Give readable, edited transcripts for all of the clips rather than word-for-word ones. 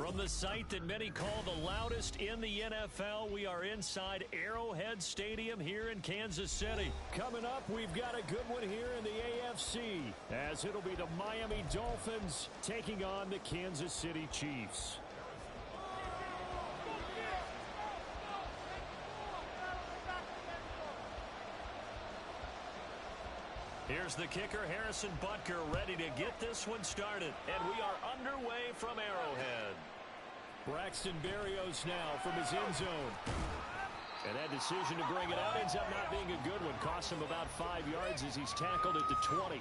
From the site that many call the loudest in the NFL, we are inside Arrowhead Stadium here in Kansas City. Coming up, we've got a good one here in the AFC, as it'll be the Miami Dolphins taking on the Kansas City Chiefs. Here's the kicker, Harrison Butker, ready to get this one started. And we are underway from Arrowhead. Braxton Berrios now from his end zone. And that decision to bring it out ends up not being a good one. Costs him about 5 yards as he's tackled at the 20.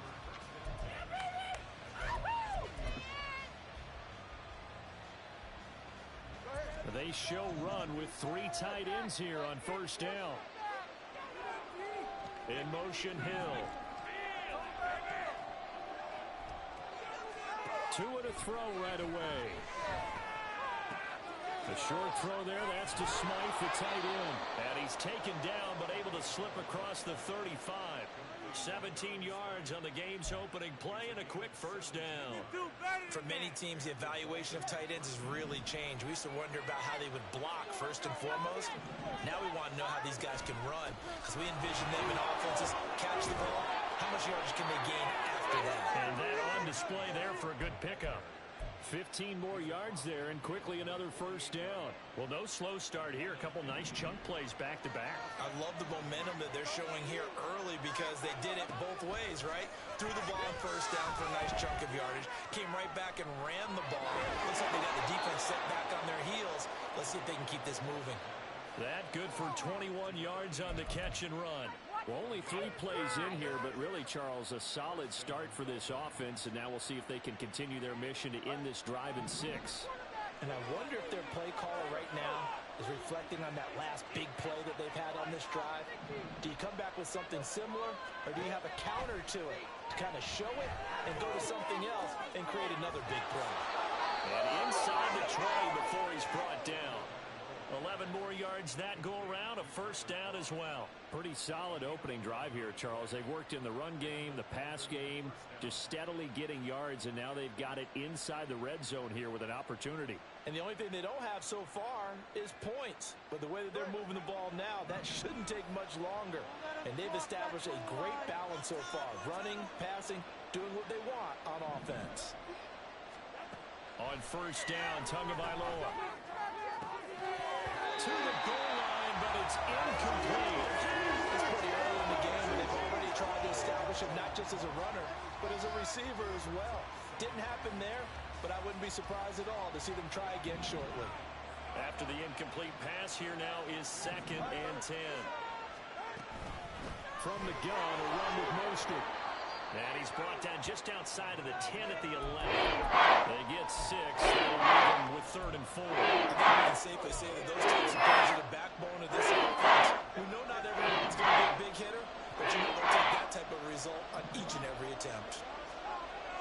They show run with 3 tight ends here on first down. In motion, Hill. 2 and a throw right away. The short throw there, that's to Smythe, the tight end. And he's taken down, but able to slip across the 35. 17 yards on the game's opening play and a quick first down. For many teams, the evaluation of tight ends has really changed. We used to wonder about how they would block first and foremost. Now we want to know how these guys can run, because we envision them in offenses catch the ball. How much yards can they gain after that? And that on display there for a good pickup. 15 more yards there, and quickly another first down. Well, no slow start here. A couple nice chunk plays back-to-back. I love the momentum that they're showing here early because they did it both ways, right? Threw the ball on first down for a nice chunk of yardage. Came right back and ran the ball. Looks like they got the defense set back on their heels. Let's see if they can keep this moving. That good for 21 yards on the catch and run. Well, only 3 plays in here, but really, Charles, a solid start for this offense, and now we'll see if they can continue their mission to end this drive in 6. And I wonder if their play caller right now is reflecting on that last big play that they've had on this drive. Do you come back with something similar, or do you have a counter to it to kind of show it and go to something else and create another big play? And inside the 20 before he's brought down. 11 more yards that go around, a first down as well. Pretty solid opening drive here, Charles. They've worked in the run game, the pass game, just steadily getting yards, and now they've got it inside the red zone here with an opportunity. And the only thing they don't have so far is points. But the way that they're moving the ball now, that shouldn't take much longer. And they've established a great balance so far. Running, passing, doing what they want on offense. On first down, Tagovailoa. To the goal line, but it's incomplete. It's pretty early in the game, and they've already tried to establish him not just as a runner, but as a receiver as well. Didn't happen there, but I wouldn't be surprised at all to see them try again shortly. After the incomplete pass, here now is 2nd and 10. From the gun, a run with Mostert. And he's brought down just outside of the 10 at the 11. They get 6. They'll leave him with 3rd and 4. I think we can safely say that those types of plays are the backbone of this offense. We know not everyone's going to be a big hitter, but you know they'll take that type of result on each and every attempt.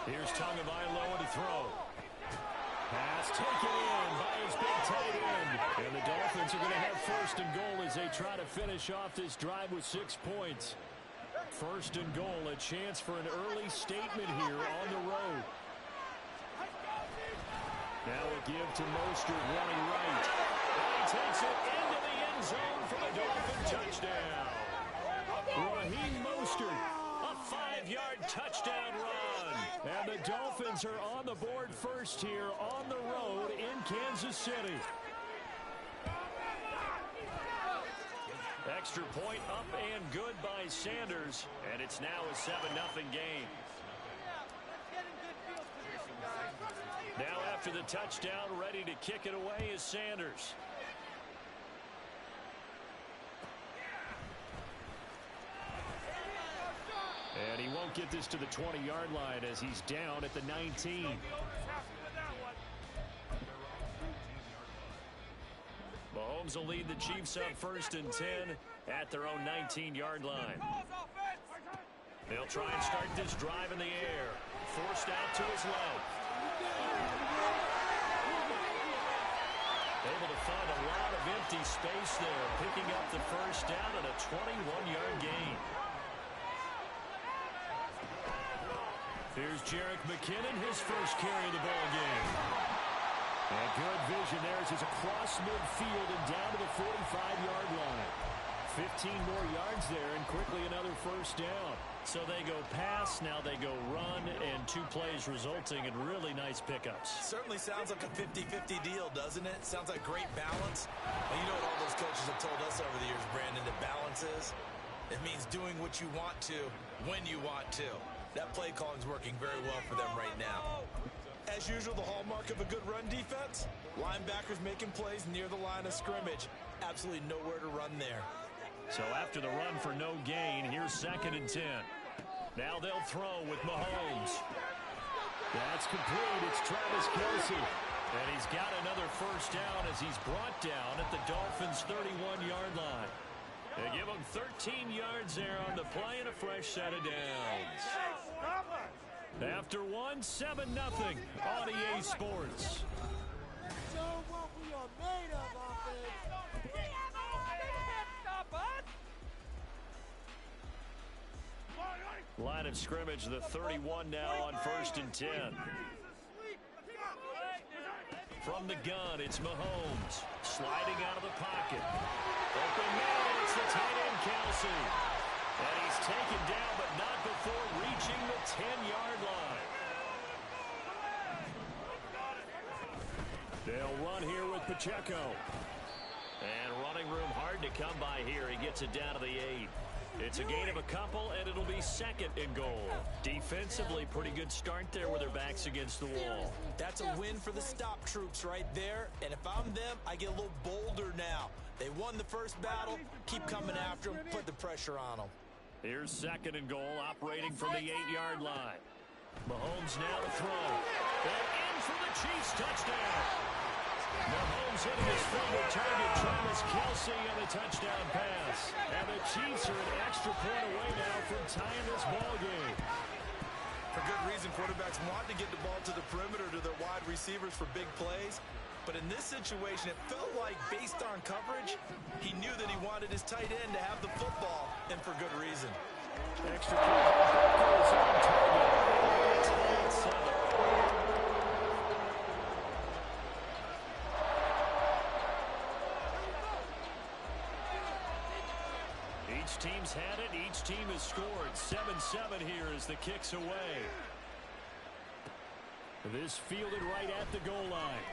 Here's Tagovailoa to throw. Pass taken in by his big tight end. And the Dolphins are going to have 1st and goal as they try to finish off this drive with 6 points. 1st and goal, a chance for an early statement here on the road. Now a give to Mostert running right. And he takes it into the end zone for the Dolphin touchdown. Raheem Mostert, a 5-yard touchdown run. And the Dolphins are on the board first here on the road in Kansas City. Extra point up and good by Sanders, and it's now a 7-0 game. Now after the touchdown, ready to kick it away is Sanders. And he won't get this to the 20-yard line as he's down at the 19. Mahomes will lead the Chiefs up 1st and 10 at their own 19-yard line. They'll try and start this drive in the air. Forced out to his left. Able to find a lot of empty space there, picking up the first down and a 21-yard gain. Here's Jerick McKinnon, his first carry of the ball game. And good vision there as he's across midfield and down to the 45-yard line. 15 more yards there and quickly another first down. So they go pass, now they go run, and 2 plays resulting in really nice pickups. Certainly sounds like a 50-50 deal, doesn't it? Sounds like great balance. And you know what all those coaches have told us over the years, Brandon, that balance is? It means doing what you want to when you want to. That play calling is working very well for them right now. As usual, the hallmark of a good run defense, linebackers making plays near the line of scrimmage. Absolutely nowhere to run there. So after the run for no gain, here's 2nd and 10. Now they'll throw with Mahomes. That's complete. It's Travis Kelce. And he's got another first down as he's brought down at the Dolphins' 31-yard line. They give him 13 yards there on the play and a fresh set of downs. After 1, 7-0 on EA Sports. Show what we are made of, offense. Line of scrimmage, the 31 now on 1st and 10. From the gun, it's Mahomes. Sliding out of the pocket. Open man, it's the tight end, Kelce. And he's taken down, but not before reaching the 10-yard line. They'll run here with Pacheco. And running room hard to come by here. He gets it down to the 8. It's a gain of a couple, and it'll be 2nd and goal. Defensively, pretty good start there with their backs against the wall. That's a win for the stop troops right there. And if I'm them, I get a little bolder now. They won the first battle. Keep coming after them. Put the pressure on them. Here's 2nd and goal, operating from the 8-yard line. Mahomes now to throw. And in for the Chiefs touchdown. Mahomes hitting his favorite target, Travis Kelce, on the touchdown pass. And the Chiefs are an extra point away now from tying this ball game. For good reason, quarterbacks want to get the ball to the perimeter to their wide receivers for big plays. But in this situation, it felt like, based on coverage, he knew that he wanted his tight end to have the football, and for good reason. Extra point is on target. It's 7. Each team's had it. Each team has scored. 7-7 here as the kick's away. This fielded right at the goal line.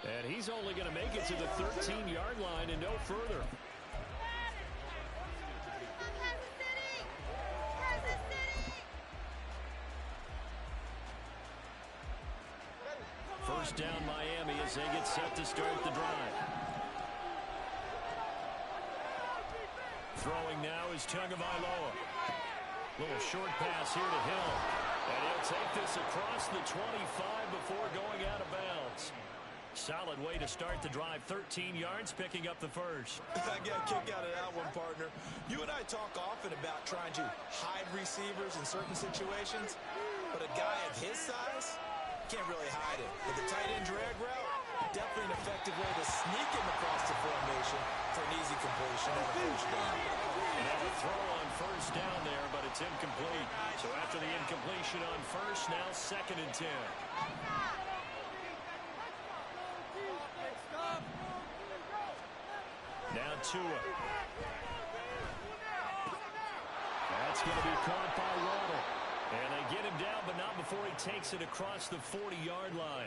And he's only going to make it to the 13-yard line and no further. First down Miami as they get set to start the drive. Throwing now is Tagovailoa. Little short pass here to Hill. And he'll take this across the 25 before going out of bounds. Solid way to start the drive. 13 yards, picking up the first. I got a kick out of that one, partner. You and I talk often about trying to hide receivers in certain situations, but a guy of his size can't really hide it. With the tight end drag route, definitely an effective way to sneak him across the formation for an easy completion and a first down. Now a throw on first down there, but it's incomplete. So after the incompletion on first, now 2nd and 10. Now Tua. That's going to be caught by Waddle. And they get him down, but not before he takes it across the 40-yard line.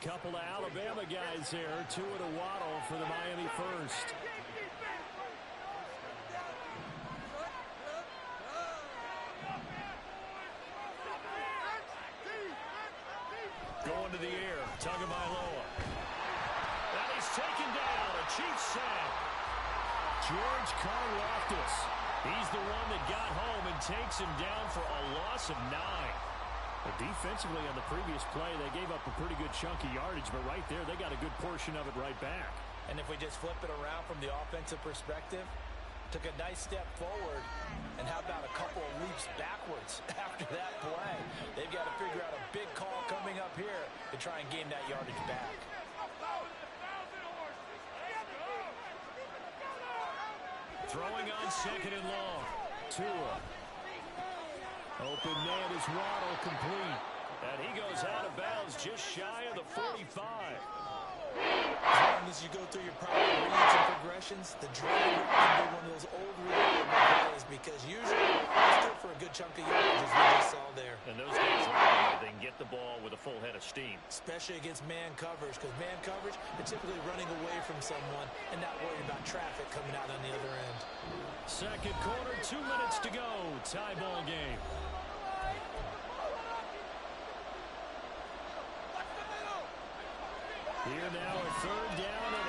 Couple of Alabama guys there. Tua to Waddle for the Miami first. Going to the air. Tagovailoa. And he's taken down. A Chiefs sack. George Karlaftis. He's the one that got home and takes him down for a loss of 9. But defensively on the previous play, they gave up a pretty good chunk of yardage, but right there, they got a good portion of it right back. And if we just flip it around from the offensive perspective, took a nice step forward, and how about a couple of leaps backwards after that play? They've got to figure out a big call coming up here to try and gain that yardage back. Throwing on 2nd and long. Tua. Open man is Waddle, complete. And he goes out of bounds just shy of the 45. As long as you go through your proper reads and progressions, the drag can be one of those old reliable plays because usually it's good for a good chunk of yards, as we just saw there. And those guys are they can get the ball with a full head of steam. Especially against man coverage, because man coverage, they're typically running away from someone and not worried about traffic coming out on the other end. Second quarter, 2 minutes to go. Tie ball game. Here now a third down and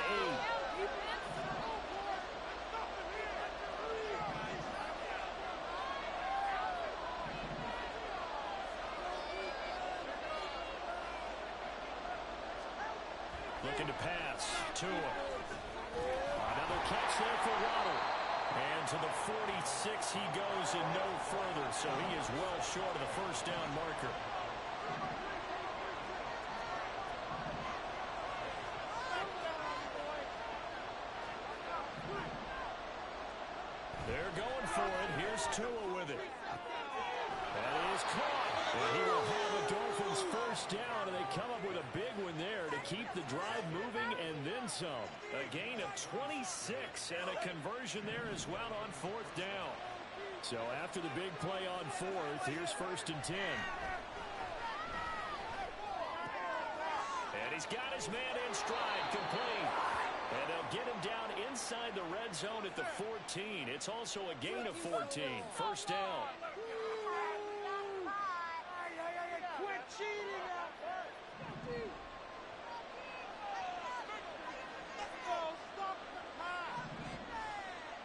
8. Looking to pass. Tua. Another catch there for Waddle. And to the 46 he goes and no further. So he is well short of the first down marker. They're going for it. Here's Tua with it. That is caught. And he will have a Dolphins first down, and they come up with a big one there to keep the drive moving and then some. A gain of 26 and a conversion there as well on fourth down. So after the big play on fourth, here's first and 10. And he's got his man in stride, complete. And they'll get him down inside the red zone at the 14. It's also a gain of 14. First down. Quit cheating out there. Stop the pass.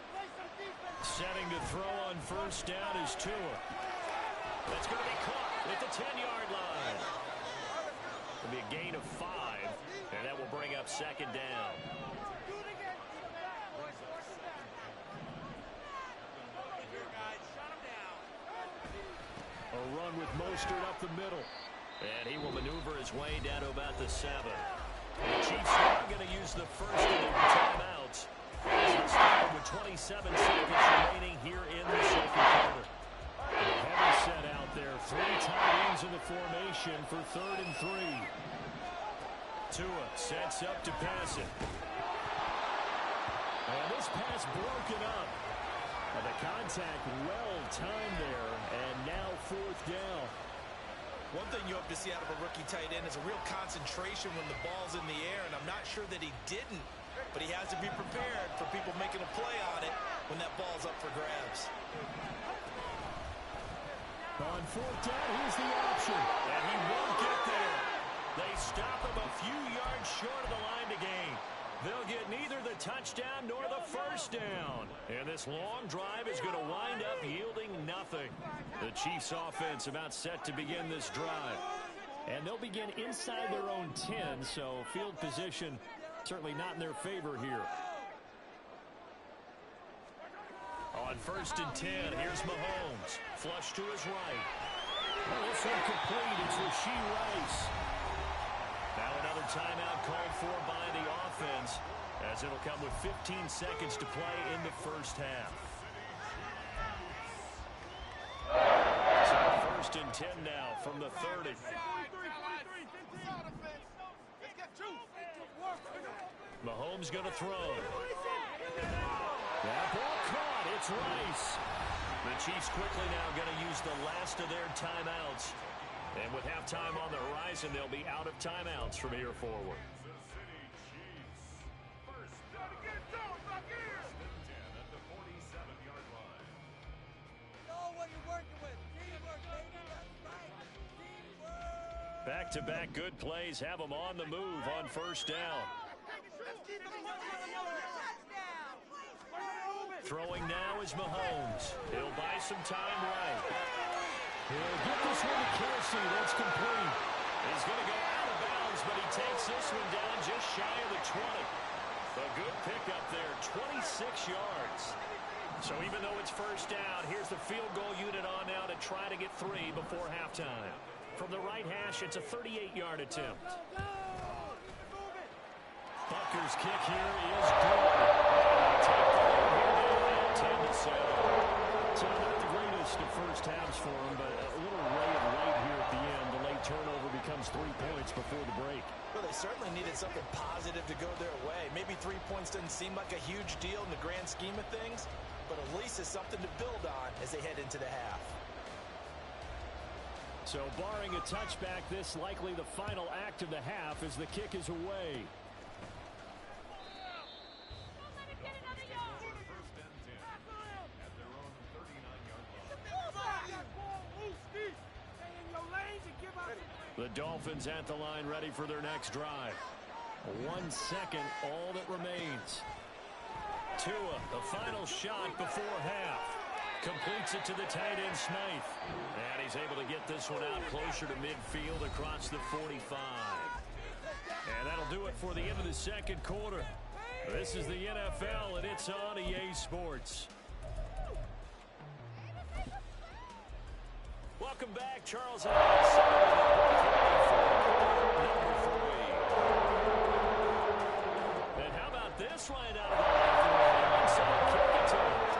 Play some defense. Setting to throw on first down is Tua. That's going to be caught at the 10-yard line. It'll be a gain of 5, and that will bring up second down. A run with Mostert up the middle. And he will maneuver his way down to about the 7. The Chiefs are going to use the first of their timeouts. As they start with 27 seconds remaining here in the second quarter. A heavy set out there. 3 tight ends in the formation for 3rd and 3. Tua sets up to pass it. And this pass broken up. And the contact well timed there, and now fourth down. One thing you hope to see out of a rookie tight end is a real concentration when the ball's in the air, and I'm not sure that he didn't, but he has to be prepared for people making a play on it when that ball's up for grabs. On fourth down, here's the option, and he won't get there. They stop him a few yards short of the line to gain. They'll get neither the touchdown nor the first down. And this long drive is going to wind up yielding nothing. The Chiefs' offense about set to begin this drive. And they'll begin inside their own 10, so field position certainly not in their favor here. On first and 10, here's Mahomes. Flush to his right. Well, this one complete. It's Rashee Rice. Now another timeout called for by the offense, as it'll come with 15 seconds to play in the first half. So first and 10 now from the 30. Mahomes going to throw. That ball caught. It's Rice. The Chiefs quickly now going to use the last of their timeouts. And with halftime on the horizon, they'll be out of timeouts from here forward. Back-to-back good plays have them on the move on first down. Throwing now is Mahomes. He'll buy some time right. He'll get this one to Kelsey. That's complete. He's going to go out of bounds, but he takes this one down just shy of the 20. A good pickup there, 26 yards. So even though it's first down, here's the field goal unit on now to try to get 3 before halftime. From the right hash, it's a 38-yard attempt. Bucker's kick here is good. Take the lead here now at 10-7. So not the greatest list of first halves for him, but a little ray of light here at the end. The late turnover becomes 3 points before the break. Well, they certainly needed something positive to go their way. Maybe 3 points doesn't seem like a huge deal in the grand scheme of things, but at least it's something to build on as they head into the half. So barring a touchback, this likely the final act of the half as the kick is away. The Dolphins at the line ready for their next drive. 1 second, all that remains. Tua, the final shot before half. Completes it to the tight end, Smythe. And he's able to get this one out closer to midfield across the 45. And that'll do it for the end of the second quarter. This is the NFL, and it's on EA Sports. Welcome back, Charles. And how about this right out of the onside kick attempt?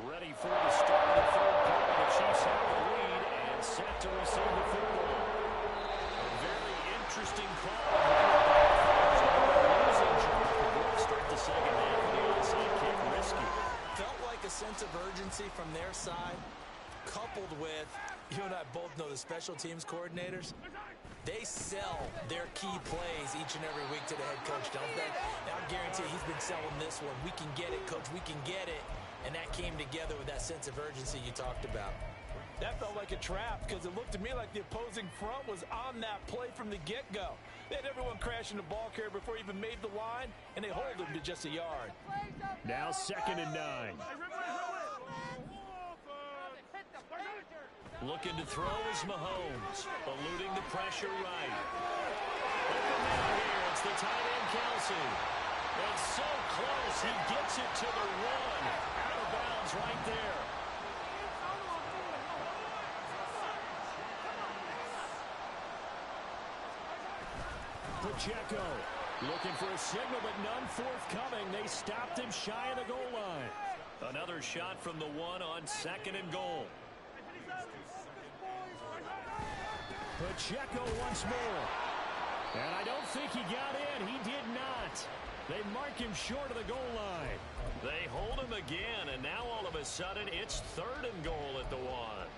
Ready for the start of the third quarter. The Chiefs have the lead and set to receive the football. A very interesting call. Losing start the second half of the onside kick risky. Felt like a sense of urgency from their side, coupled with, you and I both know the special teams coordinators, they sell their key plays each and every week to the head coach, don't they? And I guarantee he's been selling this one. We can get it, coach, we can get it. And that came together with that sense of urgency you talked about. That felt like a trap because it looked to me like the opposing front was on that play from the get-go. They had everyone crashing the ball carrier before he even made the line, and they hold him to just a yard. Now 2nd and 9. Looking to throw is Mahomes, eluding the pressure right. Open man here, it's the tight end Kelsey. It's so close, he gets it to the 1. Out of bounds right there. Pacheco looking for a signal, but none forthcoming. They stopped him shy of the goal line. Another shot from the 1 on 2nd and goal. Pacheco once more. And I don't think he got in. He did not. They mark him short of the goal line. They hold him again, and now all of a sudden it's 3rd and goal at the 1.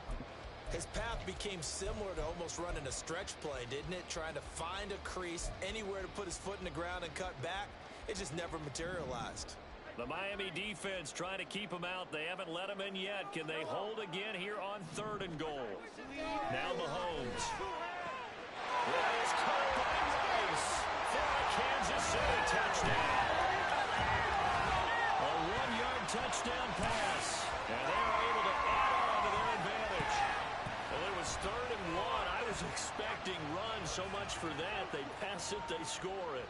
His path became similar to almost running a stretch play, didn't it? Trying to find a crease, anywhere to put his foot in the ground and cut back. It just never materialized. The Miami defense trying to keep him out. They haven't let him in yet. Can they hold again here on 3rd and goal? Now Mahomes. Is caught by Rice for a Kansas City touchdown. A 1-yard touchdown pass. And they are able to add on to their advantage. Well, it was 3rd and 1. I was expecting runs so much for that. They pass it, they score it.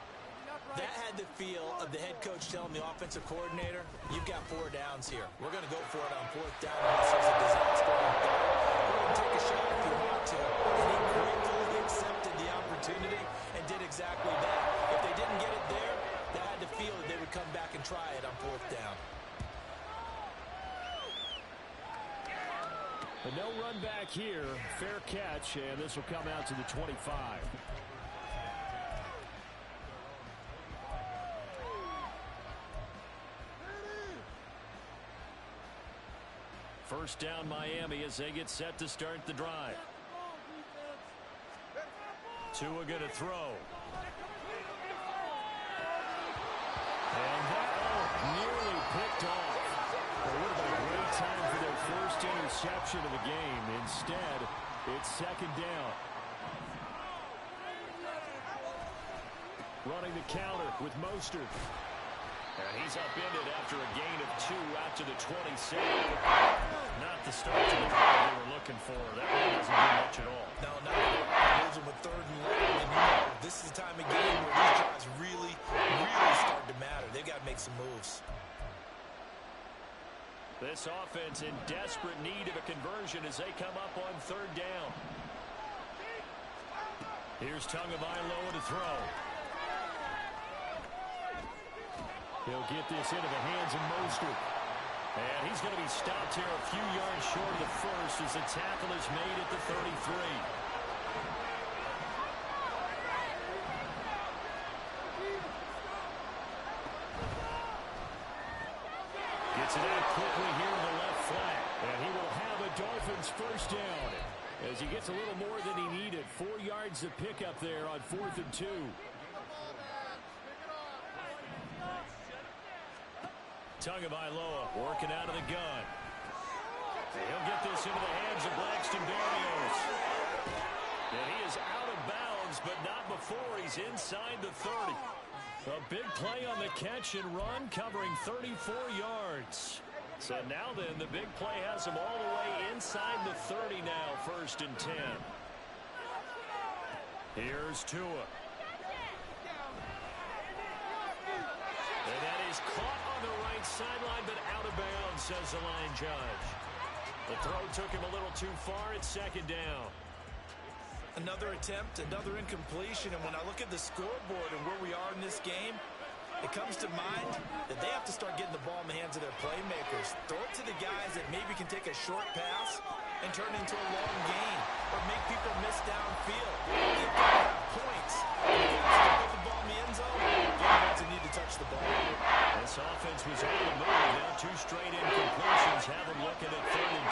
That had the feel of the head coach telling the offensive coordinator, you've got 4 downs here. We're going to go for it on 4th down unless there's a disaster on 3rd. Go ahead and take a shot if you want to. And he gratefully accepted the opportunity and did exactly that. If they didn't get it there, they had the feel that they would come back and try it on 4th down. But no run back here. Fair catch, and this will come out to the 25. First down Miami as they get set to start the drive. Tua going to throw. And that nearly picked off. It would have been a great time for their first interception of the game. Instead, it's 2nd down. Running the counter with Mostert. And he's upended after a gain of 2 out to the 27. Not the start to the drive they were looking for. That one doesn't do much at all. No, not at all. Losing with 3rd and 1. And you know, this is the time of game where these drives really start to matter. They've got to make some moves. This offense in desperate need of a conversion as they come up on 3rd down. Here's Tagovailoa to throw. He'll get this into the hands of Mostert. And he's going to be stopped here a few yards short of the first as the tackle is made at the 33. Gets it out quickly here to the left flat. And he will have a Dolphins first down as he gets a little more than he needed. 4 yards to pick up there on 4th and 2. Tagovailoa working out of the gun. He'll get this into the hands of Braxton Berrios. And he is out of bounds, but not before he's inside the 30. A big play on the catch and run, covering 34 yards. So now then, the big play has him all the way inside the 30 now, 1st and 10. Here's Tua. And that is caught on the right sideline, but out of bounds, says the line judge. The throw took him a little too far. It's 2nd down. Another attempt, another incompletion, and when I look at the scoreboard and where we are in this game, it comes to mind that they have to start getting the ball in the hands of their playmakers. Throw it to the guys that maybe can take a short pass and turn it into a long gain or make people miss downfield. They've got to have points. If you have to put the ball in the end zone, they're the ones that need to touch the ball. This offense was on the move. Now 2 straight incompletions have them looking at 3rd and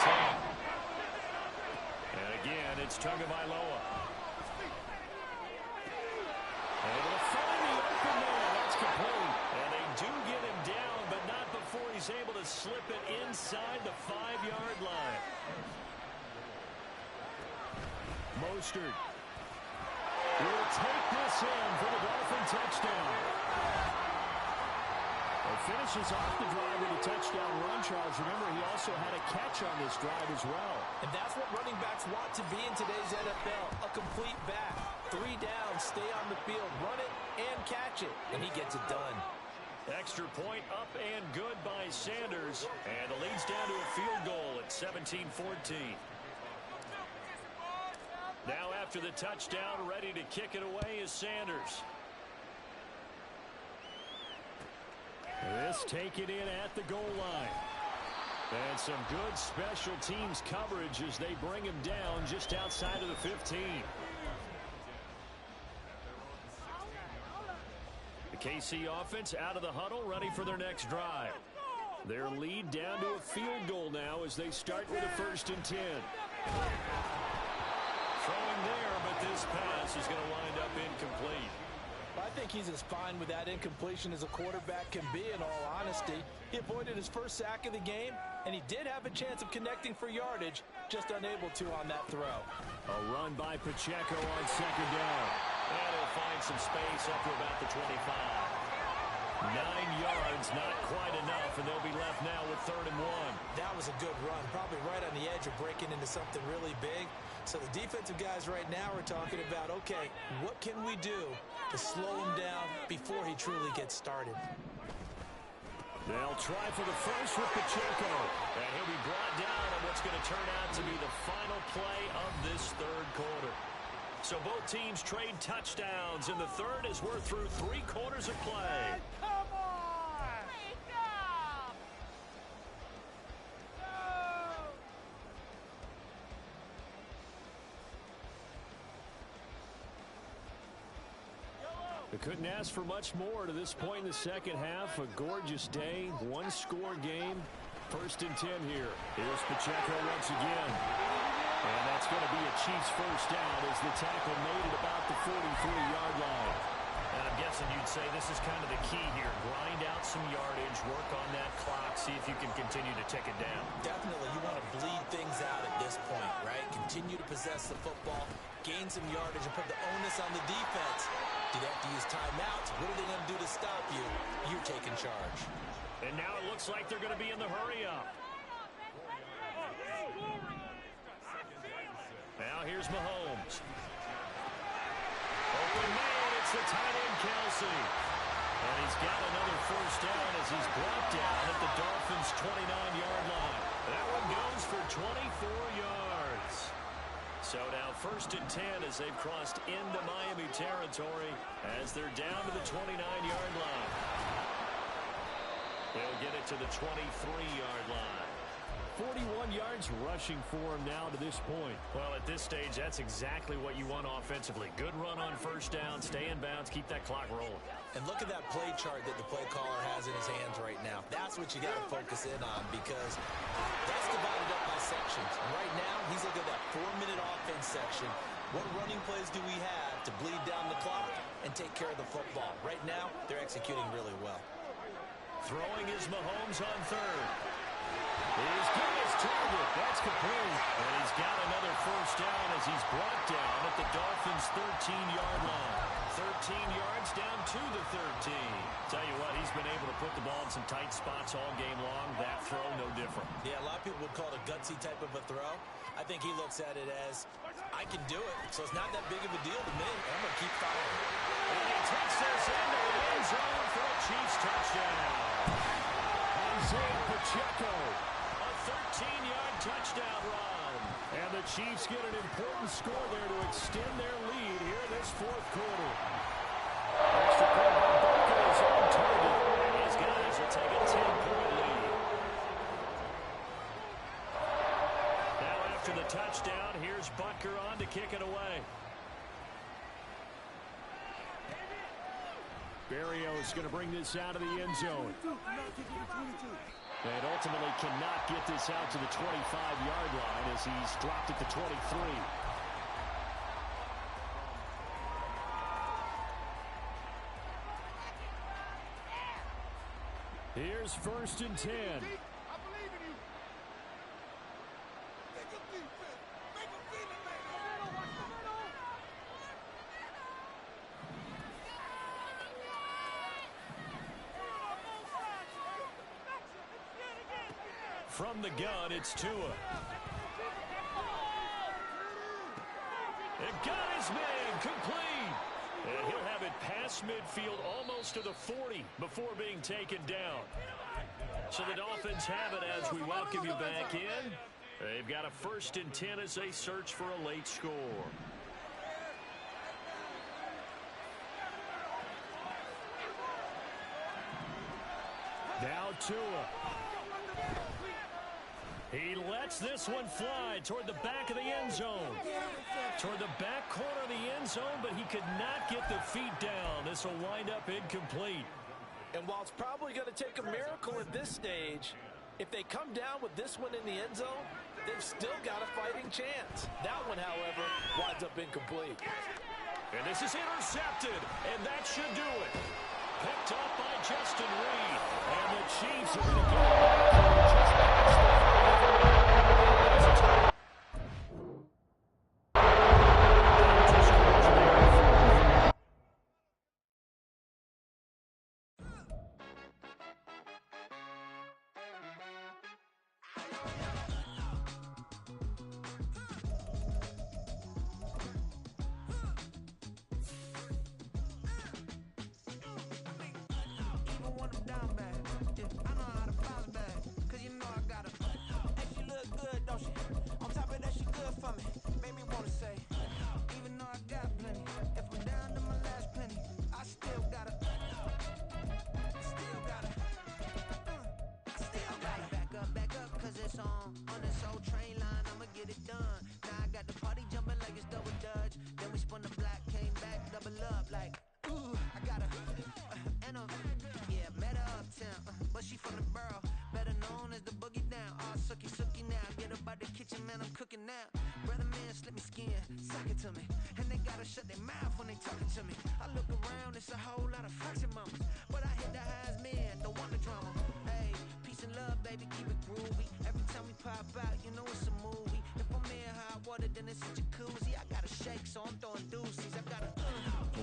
10. And again, it's Tagovailoa. Able to find the open man. That's complete. And they do get him down, but not before he's able to slip it inside the 5-yard line. Mostert will take this in for the Dolphin touchdown. And finishes off the drive with a touchdown run, Charles. Remember, he also had a catch on this drive as well. And that's what running backs want to be in today's NFL, a complete back. 3 downs, stay on the field, run it, and catch it. And he gets it done. Extra point up and good by Sanders. And it leads down to a field goal at 17-14. Now after the touchdown, ready to kick it away is Sanders. This taken in at the goal line. And some good special teams coverage as they bring him down just outside of the 15. The KC offense out of the huddle, ready for their next drive. Their lead down to a field goal now as they start with a 1st and 10. Throwing there, but this pass is going to wind up incomplete. I think he's as fine with that incompletion as a quarterback can be, in all honesty. He avoided his first sack of the game, and he did have a chance of connecting for yardage, just unable to on that throw. A run by Pacheco on 2nd down. And he'll find some space up to about the 25. 9 yards, not quite enough, and they'll be left now with 3rd and 1. That was a good run, probably right on the edge of breaking into something really big. So the defensive guys right now are talking about, okay, what can we do to slow him down before he truly gets started? They'll try for the first with Pacheco. And he'll be brought down on what's going to turn out to be the final play of this 3rd quarter. So both teams trade touchdowns in the 3rd as we're through 3 quarters of play. Come on! They couldn't ask for much more to this point in the 2nd half. A gorgeous day, 1-score game. 1st and 10 here. Here's Pacheco once again. And that's going to be a Chiefs first down as the tackle made at about the 43-yard line. And I'm guessing you'd say this is kind of the key here. Grind out some yardage, work on that clock, see if you can continue to tick it down. Definitely, you want to bleed things out at this point, right? Continue to possess the football, gain some yardage, and put the onus on the defense. Do they have to use timeouts? What are they going to do to stop you? You're taking charge. And now it looks like they're going to be in the hurry-up. Now here's Mahomes. Open man, it's the tight end, Kelsey. And he's got another first down as he's brought down at the Dolphins' 29-yard line. That one goes for 24 yards. So now 1st and 10 as they've crossed into Miami territory as they're down to the 29-yard line. He'll get it to the 23-yard line. 41 yards rushing for him now to this point. Well, at this stage, that's exactly what you want offensively. Good run on first down, stay in bounds, keep that clock rolling. And look at that play chart that the play caller has in his hands right now. That's what you got to focus in on because that's divided up by sections. And right now, he's looking at that 4-minute offense section. What running plays do we have to bleed down the clock and take care of the football? Right now, they're executing really well. Throwing is Mahomes on third. He's got his target. That's complete. And he's got another first down as he's brought down at the Dolphins' 13-yard line. 13 yards down to the 13. Tell you what, he's been able to put the ball in some tight spots all game long. That throw, no different. Yeah, a lot of people would call it a gutsy type of a throw. I think he looks at it as, I can do it, so it's not that big of a deal to me. I'm going to keep following. And he takes this into the end zone for a Chiefs touchdown. Isaiah Pacheco. A 13-yard touchdown run. And the Chiefs get an important score there to extend their lead here in this fourth quarter. Extra point by Barker is on target. And these guys will take a 10-point lead. Now after the touchdown, here's Butker on to kick it away. Berrios going to bring this out of the end zone. And ultimately cannot get this out to the 25-yard line as he's dropped at the 23. Here's 1st and 10. From the gun, it's Tua. And got his man complete. And he'll have it past midfield almost to the 40 before being taken down. So the Dolphins have it as we welcome you back in. They've got a 1st and 10 as they search for a late score. Now Tua. He lets this one fly toward the back of the end zone. Toward the back corner of the end zone, but he could not get the feet down. This will wind up incomplete. And while it's probably going to take a miracle at this stage, if they come down with this one in the end zone, they've still got a fighting chance. That one, however, winds up incomplete. And this is intercepted, and that should do it. Picked up by Justin Reed. And the Chiefs are going to get it back.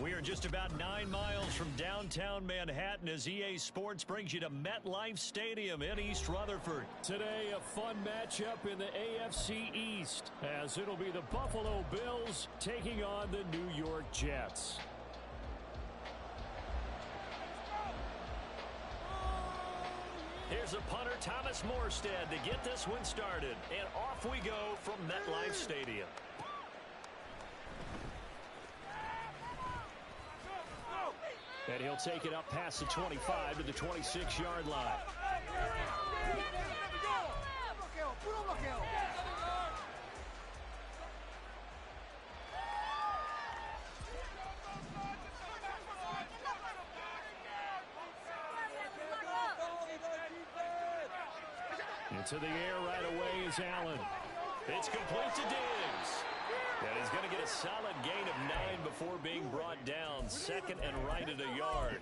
We are just about 9 miles from downtown Manhattan as EA Sports brings you to MetLife Stadium in East Rutherford. Today, a fun matchup in the AFC East, as it'll be the Buffalo Bills taking on the New York Jets. Here's a punter, Thomas Morstead, to get this one started. And off we go from MetLife Stadium. And he'll take it up past the 25 to the 26-yard line. Into the air right away is Allen. It's complete to Diggs. And he's going to get a solid gain of 9 before being brought down. Second and right at a yard.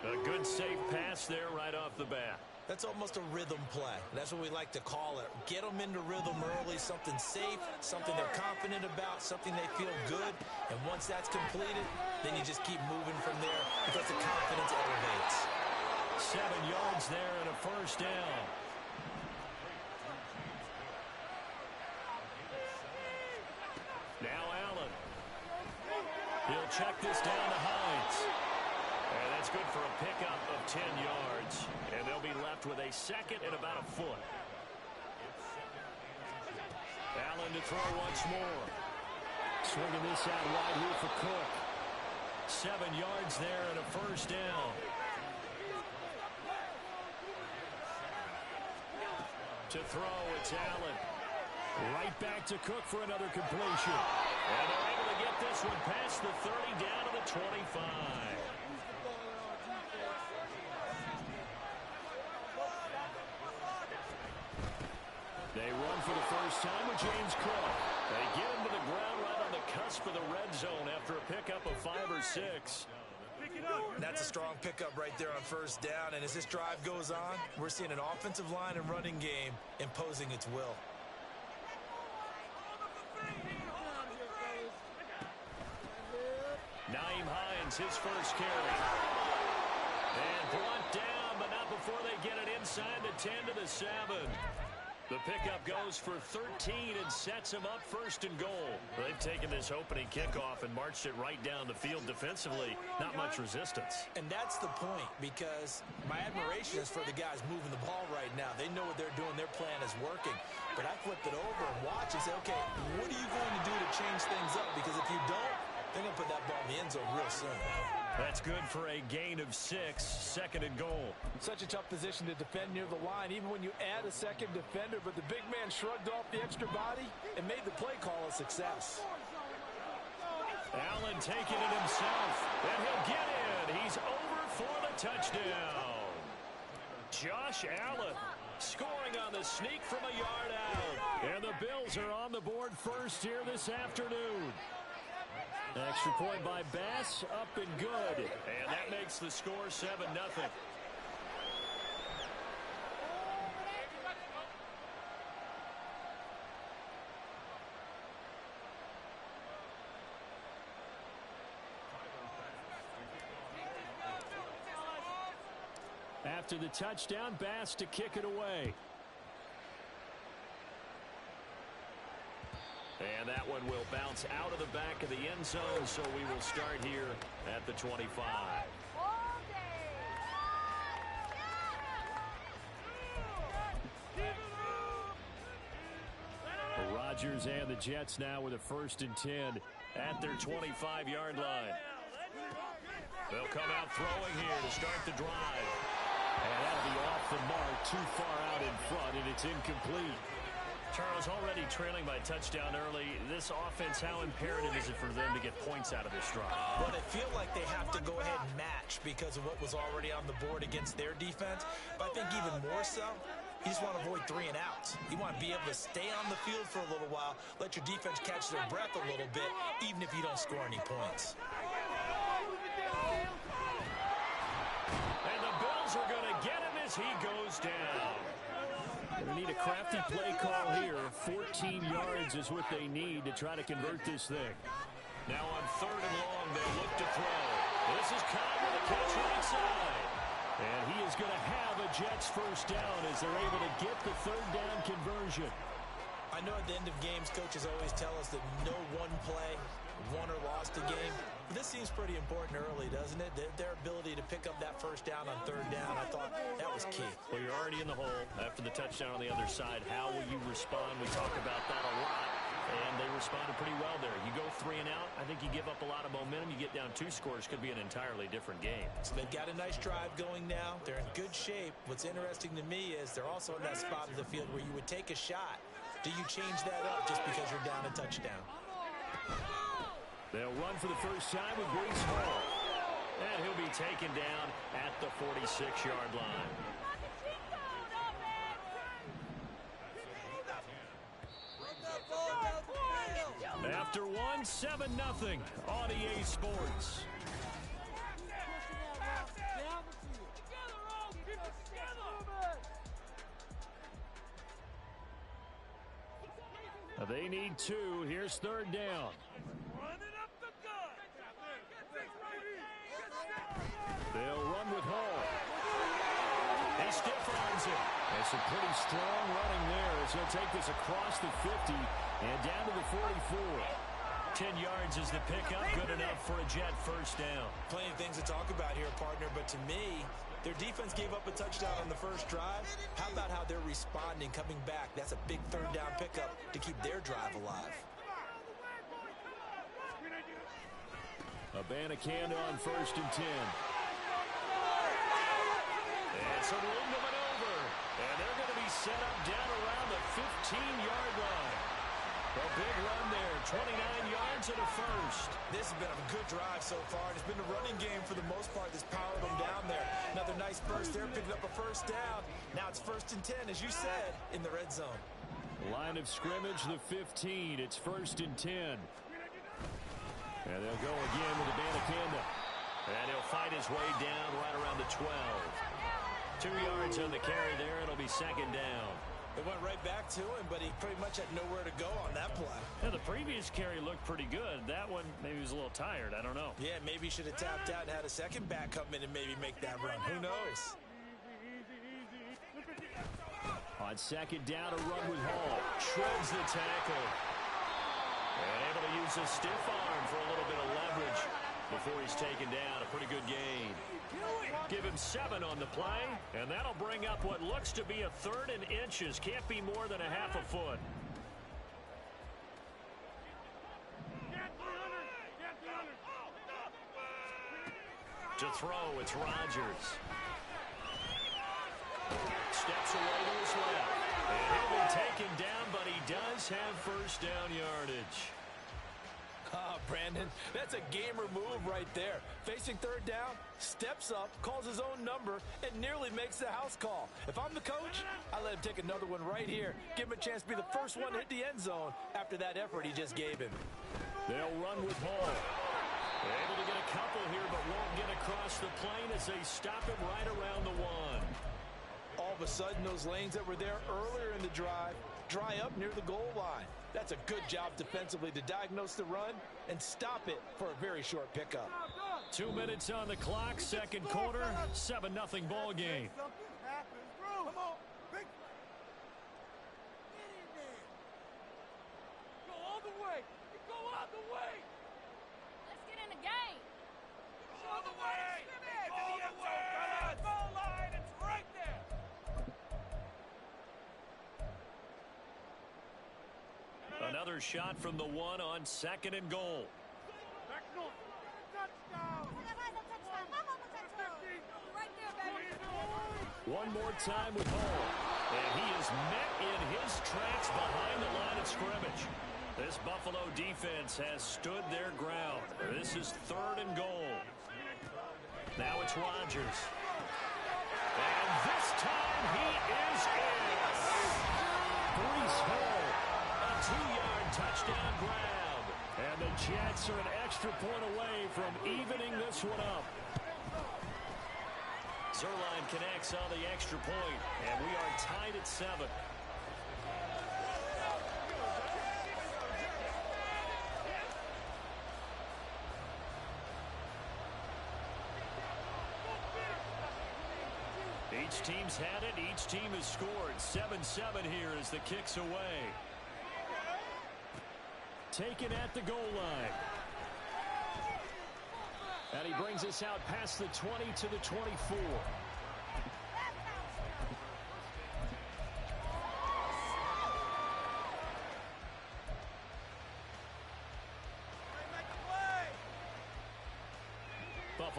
A good safe pass there right off the bat. That's almost a rhythm play. That's what we like to call it. Get them into rhythm early, something safe, something they're confident about, something they feel good. And once that's completed, then you just keep moving from there because the confidence elevates. 7 yards there and a first down. Now Allen. He'll check this down to Hines. And that's good for a pickup of 10 yards. And they'll be left with a second and about a foot. Allen to throw once more. Swinging this out wide here for Cook. 7 yards there and a first down. To throw, it's Allen. Right back to Cook for another completion. And they're able to get this one past the 30 down to the 25. They run for the first time with James Cook. They get him to the ground right on the cusp of the red zone after a pickup of 5 or 6. That's a strong pickup right there on first down. And as this drive goes on, we're seeing an offensive line and running game imposing its will. Naeem Hines, his first carry. And brought down, but not before they get it inside the 10 to the 7. The pickup goes for 13 and sets him up first and goal. They've taken this opening kickoff and marched it right down the field defensively. Not much resistance. And that's the point, because my admiration is for the guys moving the ball right now. They know what they're doing. Their plan is working. But I flip it over and watch and say, okay, what are you going to do to change things up? Because if you don't, they're going to put that ball in the end zone real soon. That's good for a gain of 6, second and goal. Such a tough position to defend near the line, even when you add a second defender. But the big man shrugged off the extra body and made the play call a success. Allen taking it himself, and he'll get in. He's over for the touchdown. Josh Allen scoring on the sneak from a yard out. And the Bills are on the board first here this afternoon. Extra point by Bass, up and good. And that makes the score 7-0. After the touchdown, Bass to kick it away. And that one will bounce out of the back of the end zone, so we will start here at the 25. The Rodgers and the Jets now with a 1st and 10 at their 25-yard line. They'll come out throwing here to start the drive. And that'll be off the mark, too far out in front, and it's incomplete. Charles, already trailing by a touchdown early. This offense, how imperative is it for them to get points out of this drive? Well, they feel like they have to go ahead and match because of what was already on the board against their defense. But I think even more so, you just want to avoid 3 and outs. You want to be able to stay on the field for a little while, let your defense catch their breath a little bit, even if you don't score any points. And the Bills are going to get him as he goes down. They need a crafty play call here. 14 yards is what they need to try to convert this thing. Now on 3rd and long, they look to throw. This is Cobb with a catch right side. And he is going to have a Jets first down as they're able to get the 3rd down conversion. I know at the end of games, coaches always tell us that no one play won or lost a game. But this seems pretty important early, doesn't it? Their ability to pick up that first down on 3rd down, I thought that was key. Well, you're already in the hole after the touchdown on the other side. How will you respond? We talk about that a lot. And they responded pretty well there. You go 3 and out, I think you give up a lot of momentum. You get down 2 scores, could be an entirely different game. So they've got a nice drive going now. They're in good shape. What's interesting to me is they're also in that spot of the field where you would take a shot. Do you change that up just because you're down a touchdown? They'll run for the first time with Brees Hall. And he'll be taken down at the 46-yard line. After 1, 7-0 on EA Sports. They need 2. Here's 3rd down. They'll run with Hall. He stiff-arms it. And some pretty strong running there as he'll take this across the 50 and down to the 44. 10 yards is the pickup. Good enough for a Jet first down. Plenty of things to talk about here, partner, but to me, their defense gave up a touchdown on the first drive. How about how they're responding, coming back? That's a big 3rd down pickup to keep their drive alive. Abanikanda on 1st and 10. And some room to maneuver. And they're going to be set up down around the 15-yard line. A big run there, 29 yards and a first. This has been a good drive so far. It's been the running game for the most part that's powered them down there. Another nice burst there, picking up a first down. Now it's 1st and 10, as you said, in the red zone. Line of scrimmage, the 15. It's 1st and 10. And they'll go again with Abanikanda. And he'll fight his way down right around the 12. 2 yards on the carry there. It'll be 2nd down. It went right back to him, but he pretty much had nowhere to go on that play. Yeah, the previous carry looked pretty good. That one, maybe he was a little tired. I don't know. Yeah, maybe he should have tapped out and had a second back come in and maybe make that run. Who knows? On 2nd down, a run with Hall. Shreds the tackle. And able to use a stiff arm for a little bit of leverage before he's taken down. A pretty good gain. Give him 7 on the play, and that'll bring up what looks to be a 3rd and inches. Can't be more than a half a foot. To throw, it's Rodgers. Steps away to his left. And he'll be taken down, but he does have first down yardage. Brandon, that's a gamer move right there. Facing 3rd down, steps up, calls his own number, and nearly makes the house call. If I'm the coach, I let him take another one right here. Give him a chance to be the first one to hit the end zone after that effort he just gave him. They'll run with Hall. Able to get a couple here, but won't get across the plane as they stop him right around the 1. All of a sudden, those lanes that were there earlier in the drive dry up near the goal line. That's a good job defensively to diagnose the run and stop it for a very short pickup. 2 minutes on the clock, 2nd quarter, 7-0 ball game. Come on, big. Get in there. Go all the way. Go all the way. Let's get in the game. All the way. All the way. Goal line. It's right there. Another shot from the 1 on 2nd and goal. Touchdown. Right there, baby. One more time with Hall. And he is met in his tracks behind the line of scrimmage. This Buffalo defense has stood their ground. This is 3rd and goal. Now it's Rodgers. And this time he is in. Brees Hall, a 2-yard touchdown grab. And the Jets are an extra point away from evening this one up. Zerline connects on the extra point, and we are tied at 7. Each team's had it. Each team has scored. 7-7 here as the kick's away. Taken at the goal line. And he brings us out past the 20 to the 24.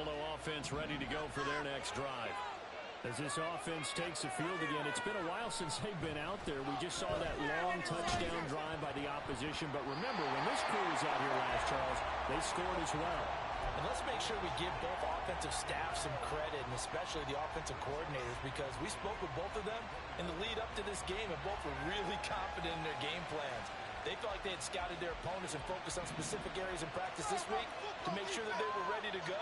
Buffalo offense ready to go for their next drive. As this offense takes the field again, it's been a while since they've been out there. We just saw that long touchdown drive by the opposition. But remember, when this crew was out here last, Charles, they scored as well. And let's make sure we give both offensive staff some credit, and especially the offensive coordinators, because we spoke with both of them in the lead up to this game, and both were really confident in their game plans. They felt like they had scouted their opponents and focused on specific areas in practice this week to make sure that they were ready to go.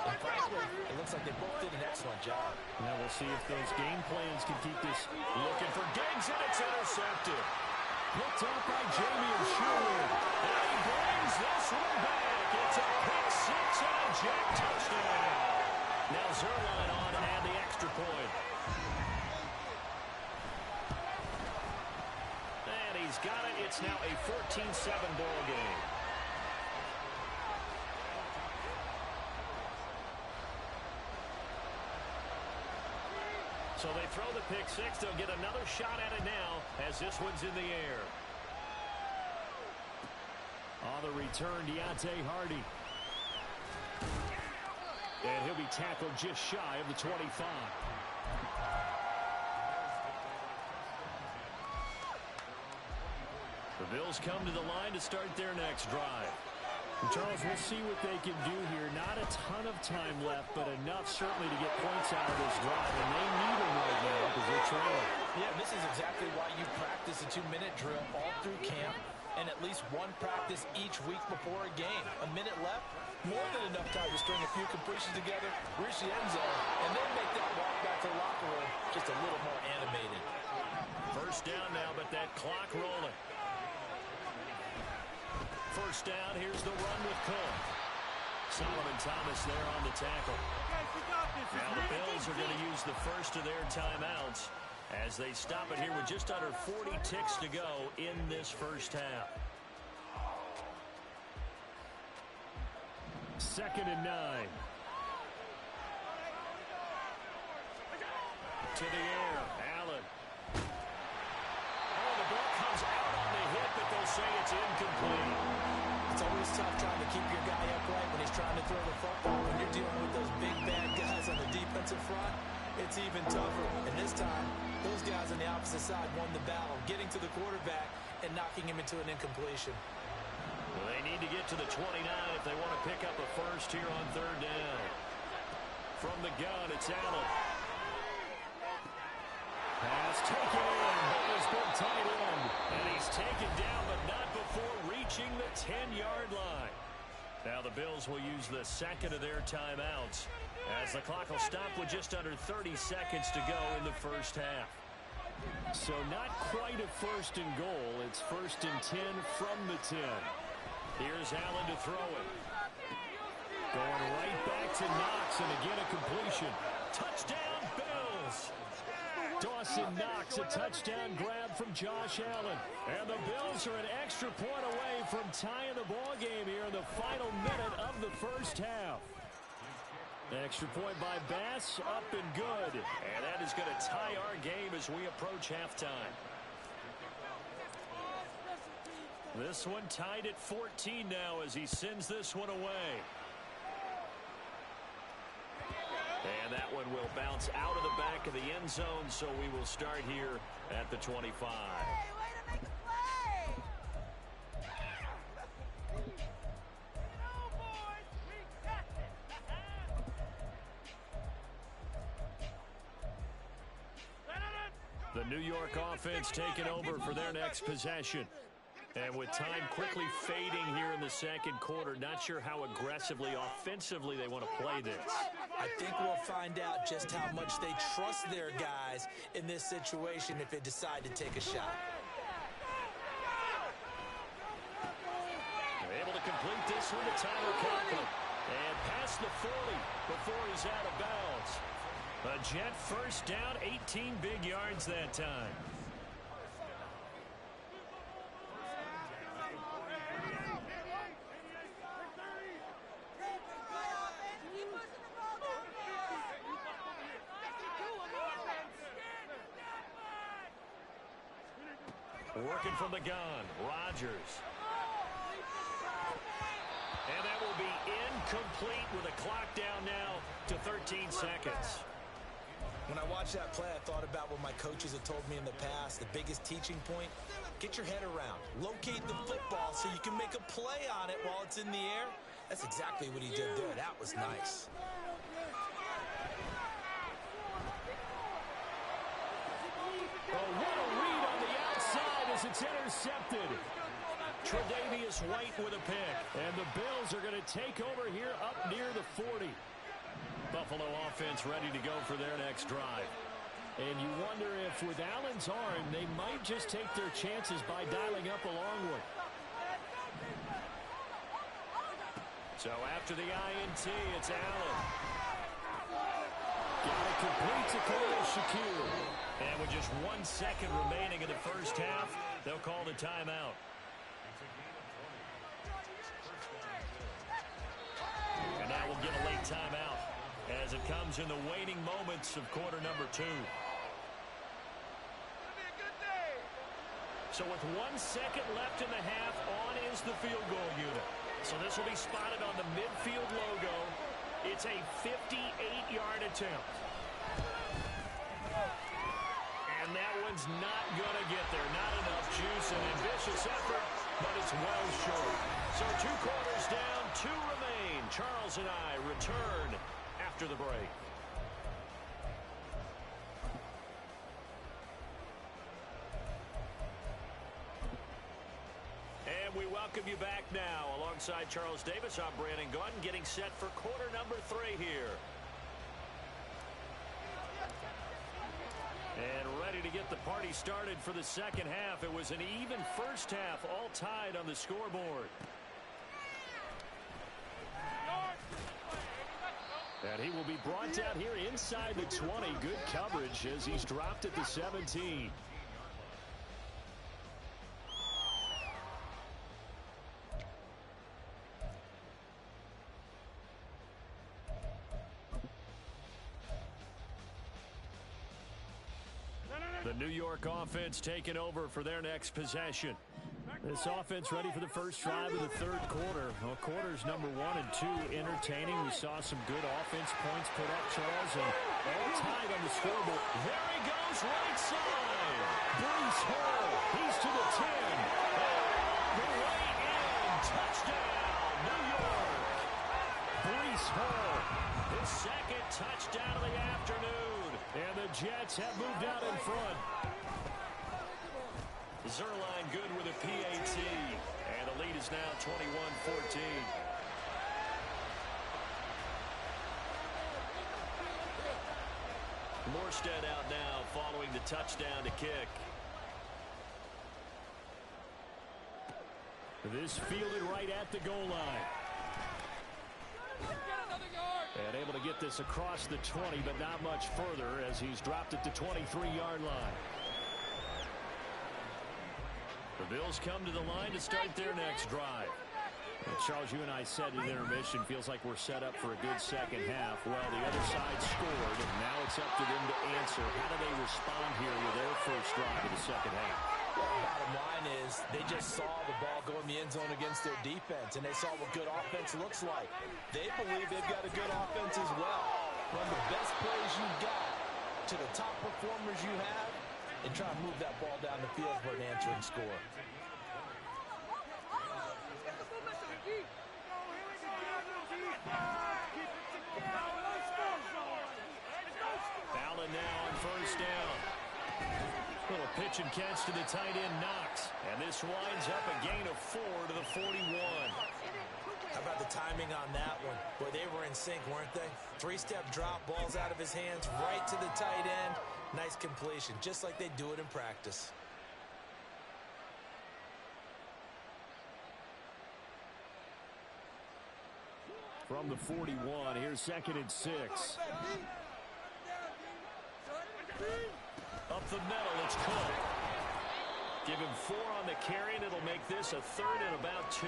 And frankly, it looks like they both did an excellent job. Now we'll see if those game plans can keep this. Looking for Diggs, and it's intercepted. Picked up by Jamie Sherwood. And he brings this one back. It's a pick six and a jet touchdown. Now Zerline on and the extra point. And he's got it. It's now a 14-7 ball game. So they throw the pick six. They'll get another shot at it now as this one's in the air. On the return, Deontay Hardy. And he'll be tackled just shy of the 25. The Bills come to the line to start their next drive. Charles, we'll see what they can do here. Not a ton of time left, but enough certainly to get points out of this drive. And they need them right now because they're trailing. Yeah, this is exactly why you practice a 2-minute drill all through camp and at least one practice each week before a game. A minute left, more than enough time to string a few completions together, reach the end zone, and then make that walk back to the locker room just a little more animated. First down now, but that clock rolling. First down, here's the run with Cook. Solomon Thomas there on the tackle. Now the Bills are going to use the first of their timeouts as they stop it here with just under 40 ticks to go in this first half. 2nd and 9. To the air, Allen. Oh, the ball comes out on the hit, but they'll say it's incomplete. It's always tough trying to keep your guy upright when he's trying to throw the football. When you're dealing with those big, bad guys on the defensive front, it's even tougher. And this time, those guys on the opposite side won the battle, getting to the quarterback and knocking him into an incompletion. Well, they need to get to the 29 if they want to pick up a first here on third down. From the gun, it's Allen. Pass taken in, but it's been tight end. And he's taken down, but not before reaching the 10-yard line. Now the Bills will use the second of their timeouts as the clock will stop with just under 30 seconds to go in the first half. So not quite a first and goal. It's 1st and 10 from the 10. Here's Allen to throw it. Going right back to Knox, and again a completion. Touchdown, Bills! Dawson Knox, a touchdown grab from Josh Allen. And the Bills are an extra point away from tying the ball game here in the final minute of the first half. Extra point by Bass, up and good. And that is going to tie our game as we approach halftime. This one tied at 14 now as he sends this one away. And that one will bounce out of the back of the end zone, so we will start here at the 25. Hey, way to make a play! Boys, we got this. The New York offense taking over for their next possession. And with time quickly fading here in the second quarter, not sure how aggressively, offensively they want to play this. I think we'll find out just how much they trust their guys in this situation if they decide to take a shot. They're able to complete this one to Tyler Conklin. And past the 40 before he's out of bounds. A Jet first down, 18 big yards that time. Working from the gun, Rodgers. And that will be Incomplete with a clock down now to 13 seconds. When I watched that play, I thought about what my coaches had told me in the past. The biggest teaching point, get your head around. Locate the football so you can make a play on it while it's in the air. That's exactly what he did there. That was nice. Oh, what a read on the outside as it's intercepted. Tre'Davious White with a pick. And the Bills are going to take over here up near the 40. Buffalo offense ready to go for their next drive. And you wonder if with Allen's arm, they might just take their chances by dialing up a long one. So after the INT, it's Allen. Got it complete to Khalil Shakir. And with just 1 second remaining in the first half, they'll call the timeout. And now we'll get a late timeout as it comes in the waning moments of quarter number 2. So with 1 second left in the half, on is the field goal unit. So this will be spotted on the midfield logo. It's a 58-yard attempt. And that one's not going to get there. Not enough juice, an ambitious effort, but it's well short. So 2 quarters down, 2 remain. Charles and I return after the break. And we welcome you back now. Alongside Charles Davis, I'm Brandon Gaudin, getting set for quarter number 3 here. And ready to get the party started for the second half. It was an even first half, all tied on the scoreboard. And he will be brought down here inside the 20. Good coverage as he's dropped at the 17. The New York offense taking over for their next possession. This offense ready for the first drive of the third quarter. Well, quarters number 1 and 2 entertaining. We saw some good offense points put up, Charles, and all tied on the scoreboard. There he goes, right side. Breece Hall, he's to the 10. The way in, touchdown, New York. Breece Hall, his second touchdown of the afternoon. And the Jets have moved out in front. Zerline good with a PAT. And the lead is now 21-14. Morstead out now following the touchdown to kick. This fielded right at the goal line. And able to get this across the 20, but not much further as he's dropped it to 23-yard line. The Bills come to the line to start their next drive. And Charles, you and I said in intermission, feels like we're set up for a good second half. Well, the other side scored, and now it's up to them to answer. How do they respond here with their first drive of the second half? Bottom line is they just saw the ball go in the end zone against their defense, and they saw what good offense looks like. They believe they've got a good offense as well. Run the best plays you've got to the top performers you have, and try to move that ball down the field for an answering score. Allen now on first down. Little pitch and catch to the tight end, Knox. And this winds up a gain of 4 to the 41. How about the timing on that one? Boy, they were in sync, weren't they? 3-step drop, balls out of his hands, right to the tight end. Nice completion, just like they do it in practice. From the 41, here's 2nd and 6. Up the middle, it's Cook. Give him 4 on the carry, and it'll make this a 3rd and about 2.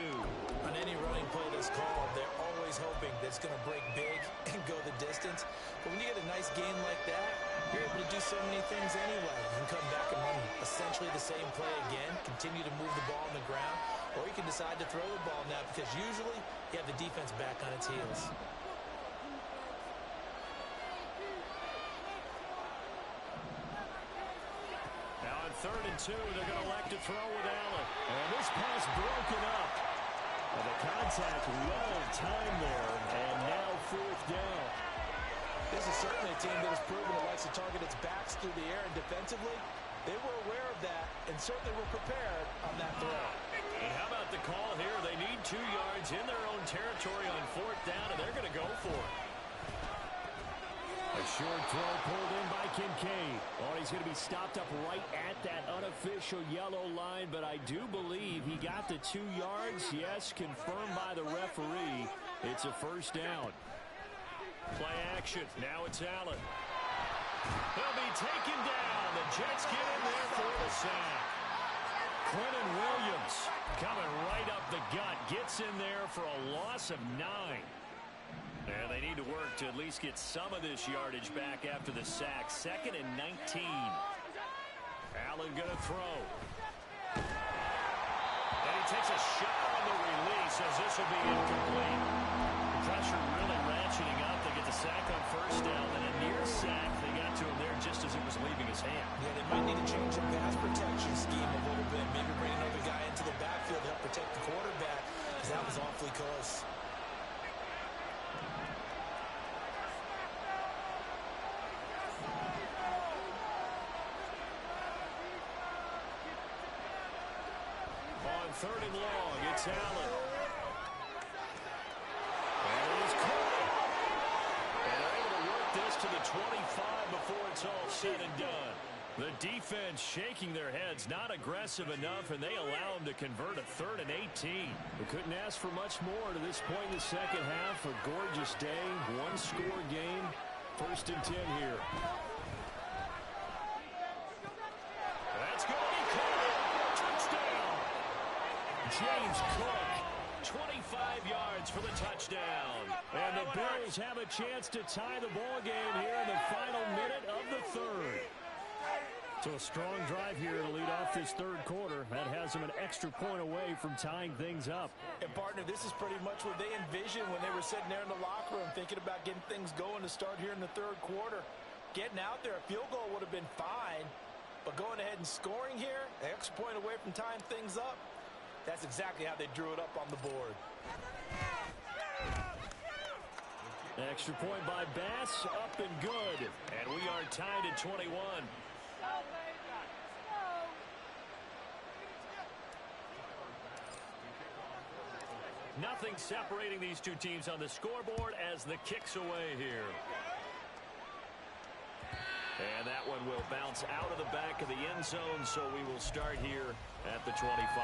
On any running play that's called, they're always hoping that it's going to break big and go the distance. But when you get a nice gain like that, you're able to do so many things anyway. You can come back and run essentially the same play again, continue to move the ball on the ground, or you can decide to throw the ball now because usually you have the defense back on its heels. Now on 3rd and 2, they're going to elect to throw with Allen. And this pass broken up. And the contact well timed there. And now 4th down. This is certainly a team that has proven it likes to target its backs through the air, and defensively, they were aware of that and certainly were prepared on that throw. And how about the call here? They need 2 yards in their own territory on 4th down, and they're going to go for it. A short throw pulled in by Kincaid. Oh, he's going to be stopped up right at that unofficial yellow line, but I do believe he got the 2 yards. Yes, confirmed by the referee. It's a 1st down. Play action. Now it's Allen. He'll be taken down. The Jets get in there for the sack. Quentin Williams coming right up the gut. Gets in there for a loss of 9. And they need to work to at least get some of this yardage back after the sack. 2nd and 19. Allen going to throw. And he takes a shot on the release as this will be incomplete. The pressure really ratcheting up. They get the sack on 1st down. Then a near sack. They got to him there just as it was leaving his hand. Yeah, they might need to change the pass protection scheme a little bit. Maybe bring another guy into the backfield to help protect the quarterback, because that was awfully close. On 3rd and long, it's Allen. And he's caught. And they're able to work this to the 25 before it's all said and done. The defense shaking their heads, not aggressive enough, and they allow them to convert a 3rd and 18. We couldn't ask for much more to this point in the second half. A gorgeous day, 1-score game. 1st and 10 here. That's going to be caught. Touchdown. James Cook, 25 yards for the touchdown. And the Bills have a chance to tie the ball game here in the final minute of the 3rd. So a strong drive here to lead off this 3rd quarter. That has them an extra point away from tying things up. And, partner, this is pretty much what they envisioned when they were sitting there in the locker room thinking about getting things going to start here in the 3rd quarter. Getting out there, a field goal would have been fine. But going ahead and scoring here, an extra point away from tying things up, that's exactly how they drew it up on the board. Extra point by Bass, up and good. And we are tied at 21. Nothing separating these two teams on the scoreboard as the kick's away here. And that one will bounce out of the back of the end zone, so we will start here at the 25.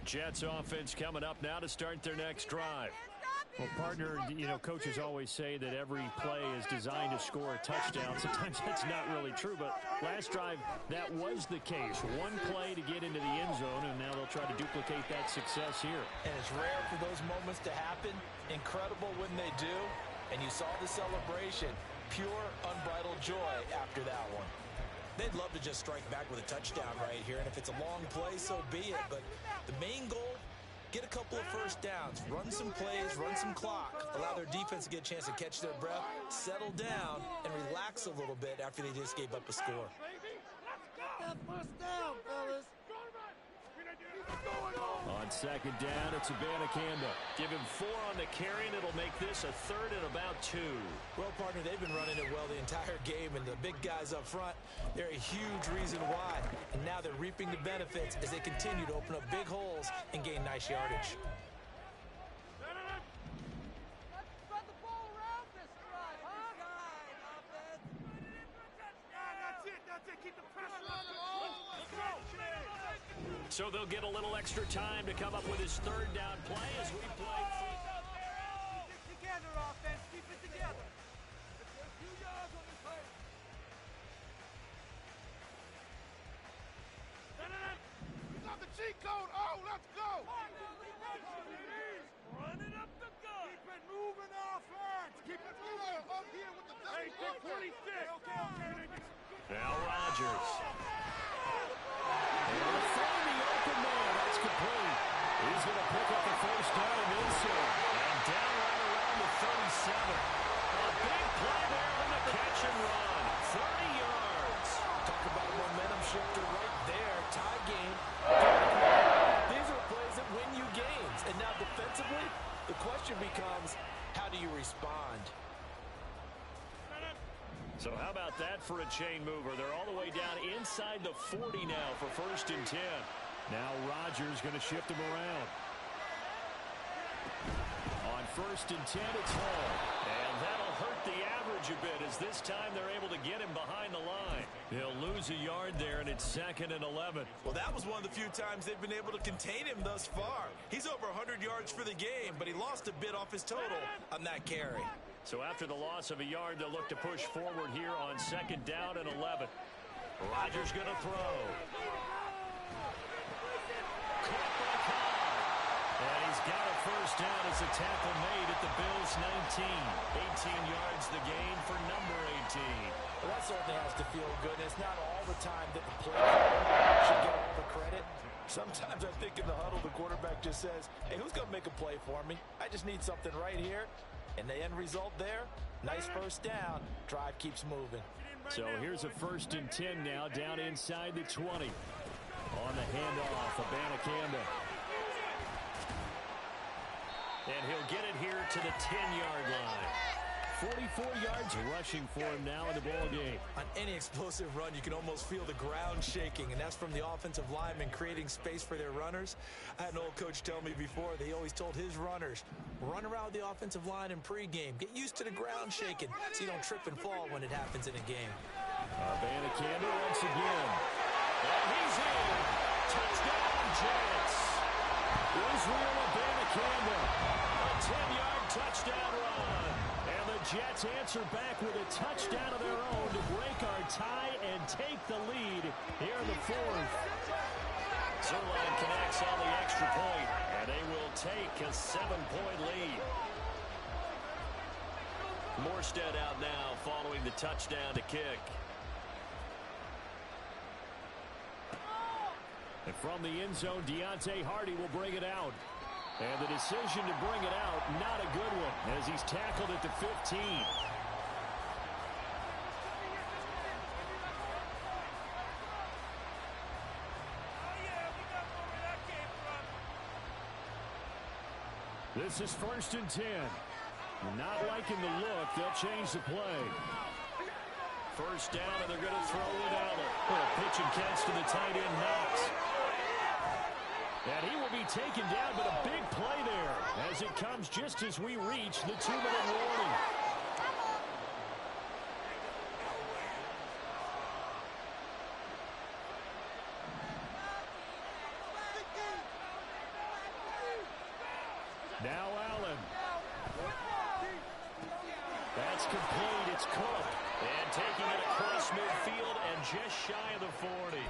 Jets offense coming up now to start their next drive. Well, partner, you know, coaches always say that every play is designed to score a touchdown. Sometimes that's not really true, but last drive, that was the case. One play to get into the end zone, and now they'll try to duplicate that success here. And it's rare for those moments to happen. Incredible when they do. And you saw the celebration. Pure, unbridled joy after that one. They'd love to just strike back with a touchdown right here, and if it's a long play, so be it. But the main goal, get a couple of first downs, run some plays, run some clock, allow their defense to get a chance to catch their breath, settle down, and relax a little bit after they just gave up a score. That first down, fellas. On 2nd down, it's Abanikanda. Give him 4 on the carry, and it'll make this a 3rd and about 2. Well, partner, they've been running it well the entire game, and the big guys up front, they're a huge reason why. And now they're reaping the benefits as they continue to open up big holes and gain nice yardage. Let's spread the ball around this drive. Guide, offense. That's it. Keep the pressure on. Let's go. So So they'll get a little extra time to come up with his third down play as we play. Keep it together, offense. Keep it together. There's a few yards on this play. You got the cheat code. Oh, let's go. Running up the gut. Keep it moving, offense. Keep it moving. Up here with the double. Hey, 26. Okay. Now Rodgers. And they'll find the open man. That's complete. He's going to pick up the first down and inside. And down right around the 37. A big play there on the catch and run. 30 yards. Talk about a momentum shifter right there. Tie game. These are plays that win you games. And now defensively, the question becomes, how do you respond? So how about that for a chain mover? They're all the way down inside the 40 now for 1st and 10. Now Rodgers going to shift him around. On 1st and 10, it's Hall. And that'll hurt the average a bit as this time they're able to get him behind the line. He'll lose a yard there, and it's 2nd and 11. Well, that was one of the few times they've been able to contain him thus far. He's over 100 yards for the game, but he lost a bit off his total on that carry. So after the loss of a yard, they'll look to push forward here on 2nd down and 11. Rodgers going to throw. Caught by Cobb. And he's got a first down as a tackle made at the Bills' 19. 18 yards the gain for number 18. Well, that certainly has to feel good. It's not all the time that the player should get all the credit. Sometimes I think in the huddle, the quarterback just says, hey, who's going to make a play for me? I just need something right here. And the end result there, nice first down. Drive keeps moving. So here's a 1st and 10 now, down inside the 20. On the handoff, Abanikanda. And he'll get it here to the 10-yard line. 44 yards rushing for him now in the ball game. On any explosive run, you can almost feel the ground shaking, and that's from the offensive linemen creating space for their runners. I had an old coach tell me before, they always told his runners, run around the offensive line in pregame. Get used to the ground shaking so you don't trip and fall when it happens in a game. Abanikanda once again. And he's in. Touchdown, Jets. Israel Abanikanda. A 10-yard touchdown run. And the Jets answer back with a touchdown of their own to break our tie and take the lead here in the 4th. Zerline connects on the extra point, and they will take a 7-point lead. Morstead out now following the touchdown to kick. And from the end zone, Deontay Hardy will bring it out. And the decision to bring it out, not a good one, as he's tackled at the 15. This is 1st and 10. Not liking the look, they'll change the play. First down, and they're going to throw it out. A pitch and catch to the tight end, Knox. And he will be taken down, but a big play there as it comes just as we reach the 2-minute warning. Now Allen. That's complete. It's Cook. And taking it across midfield and just shy of the 40.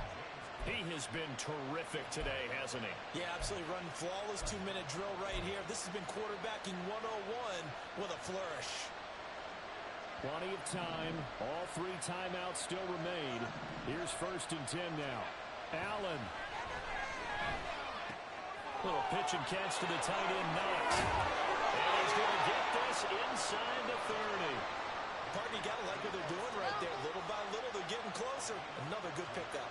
He has been terrific today, hasn't he? Yeah, absolutely run flawless 2-minute drill right here. This has been quarterbacking 101 with a flourish. Plenty of time. All 3 timeouts still remain. Here's 1st and 10 now. Allen. Little pitch and catch to the tight end, Knox. And he's going to get this inside the 30. Partner, you got to like what they're doing right there. Little by little, they're getting closer. Another good pickup.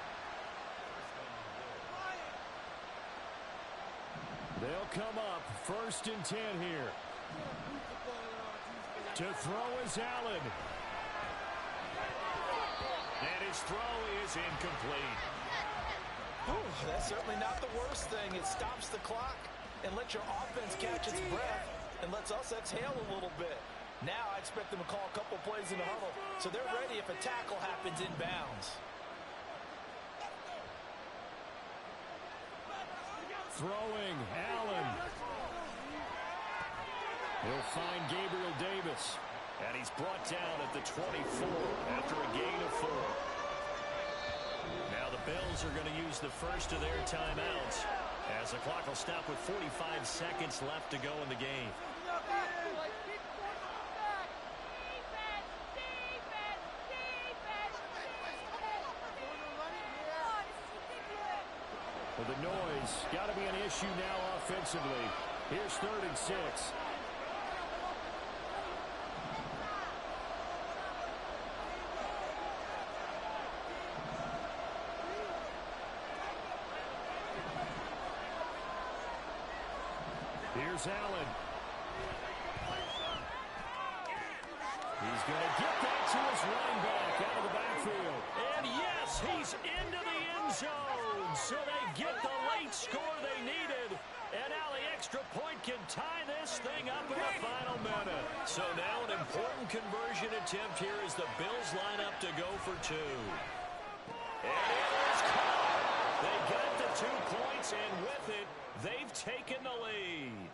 They'll come up 1st and 10 here. To throw is Allen. And his throw is incomplete. Ooh, that's certainly not the worst thing. It stops the clock and lets your offense catch its breath and lets us exhale a little bit. Now I expect them to call a couple plays in the huddle so they're ready if a tackle happens inbounds. Throwing, Allen. He'll find Gabriel Davis. And he's brought down at the 24 after a gain of 4. Now the Bills are going to use the first of their timeouts as the clock will stop with 45 seconds left to go in the game. Well, the noise got to be an issue now offensively. Here's 3rd and 6. Here's Allen. He's going to get that to his running back out of the backfield. And yes, he's into the end zone. So they get the late score they needed. And now the extra point can tie this thing up in the final minute. So now an important conversion attempt here as the Bills line up to go for 2. And it is caught. They got the 2 points, and with it, they've taken the lead.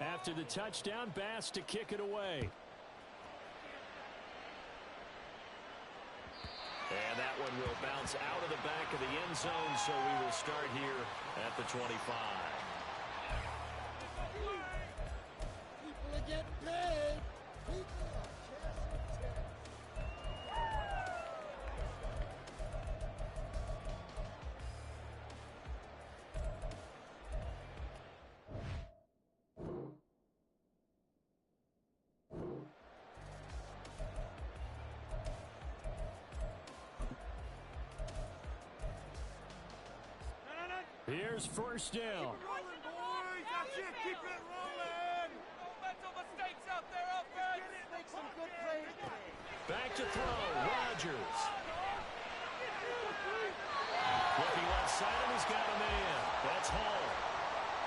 After the touchdown, Bass to kick it away. And that one will bounce out of the back of the end zone, so we will start here at the 25. People are getting paid. People are cashing checks. Here's 1st down. Rolling, boys. That's it. Keep it rolling. No mental mistakes out there, offense. Make some good plays today. Back to throw, Rodgers. Looking left side, and he's got a man. That's Hall.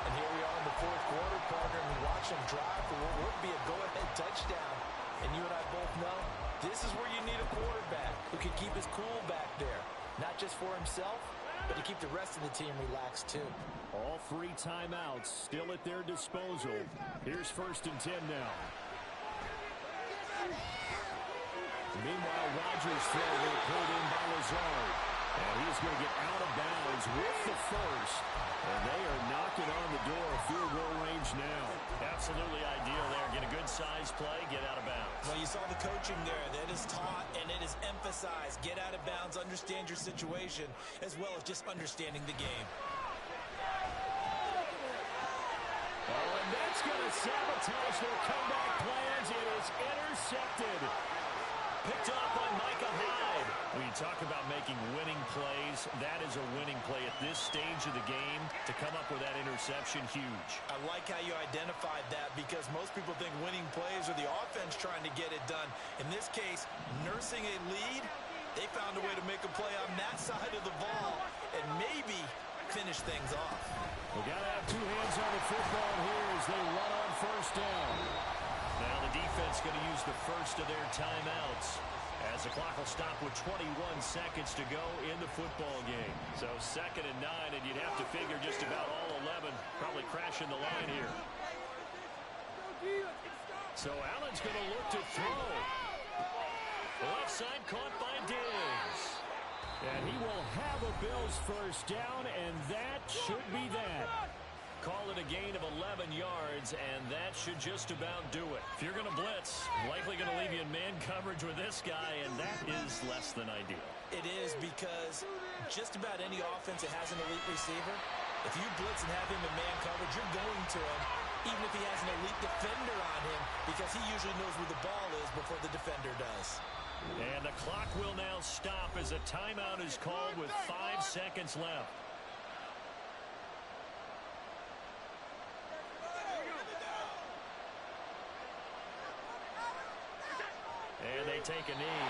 And here we are in the 4th quarter, partner, and we watch them drive for what would be a go-ahead touchdown. And you and I both know this is where you need a quarterback who can keep his cool back there. Not just for himself, but to keep the rest of the team relaxed, too. All 3 timeouts still at their disposal. Here's 1st and 10 now. Meanwhile, Rodgers' throw will be pulled in by Lazard. And he's going to get out of bounds with the first. And they are knocking on the door of field goal range now. Absolutely ideal there. Get a good size play, get out of bounds. Well, you saw the coaching there. That is taught and it is emphasized. Get out of bounds, understand your situation, as well as just understanding the game. Oh, and that's going to sabotage their comeback plans. It is intercepted. Picked off by Micah Hyde. When you talk about making winning plays, that is a winning play at this stage of the game. To come up with that interception, huge. I like how you identified that because most people think winning plays are the offense trying to get it done. In this case, nursing a lead, they found a way to make a play on that side of the ball and maybe finish things off. We got to have 2 hands on the football here as they run on 1st down. Now the defense going to use the first of their timeouts as the clock will stop with 21 seconds to go in the football game. So 2nd and 9, and you'd have to figure just about all 11 probably crashing the line here. So Allen's going to look to throw. Left side caught by Diggs. And he will have a Bills 1st down, and that should be that. Call it a gain of 11 yards, and that should just about do it. If you're going to blitz, likely going to leave you in man coverage with this guy, and that is less than ideal. It is because just about any offense that has an elite receiver, if you blitz and have him in man coverage, you're going to him, even if he has an elite defender on him, because he usually knows where the ball is before the defender does. And the clock will now stop as a timeout is called with 5 seconds left. And they take a knee.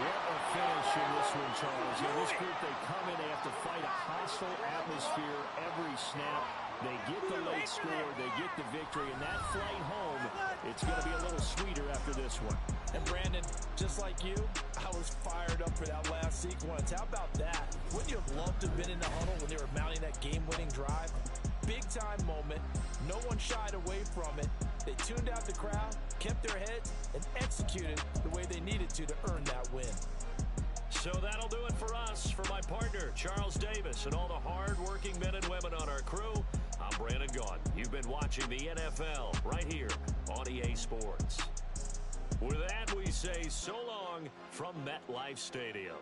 What a finish in this one, Charles. In this group, they come in, they have to fight a hostile atmosphere every snap. They get the late score, they get the victory, and that flight home, it's going to be a little sweeter after this one. And Brandon, just like you, I was fired up for that last sequence. How about that? Wouldn't you have loved to have been in the huddle when they were mounting that game-winning drive? Big-time moment. No one shied away from it. They tuned out the crowd, kept their heads, and executed the way they needed to earn that win. So that'll do it for us. For my partner, Charles Davis, and all the hard-working men and women on our crew, I'm Brandon Gaudin. You've been watching the NFL right here on EA Sports. With that, we say so long from MetLife Stadium.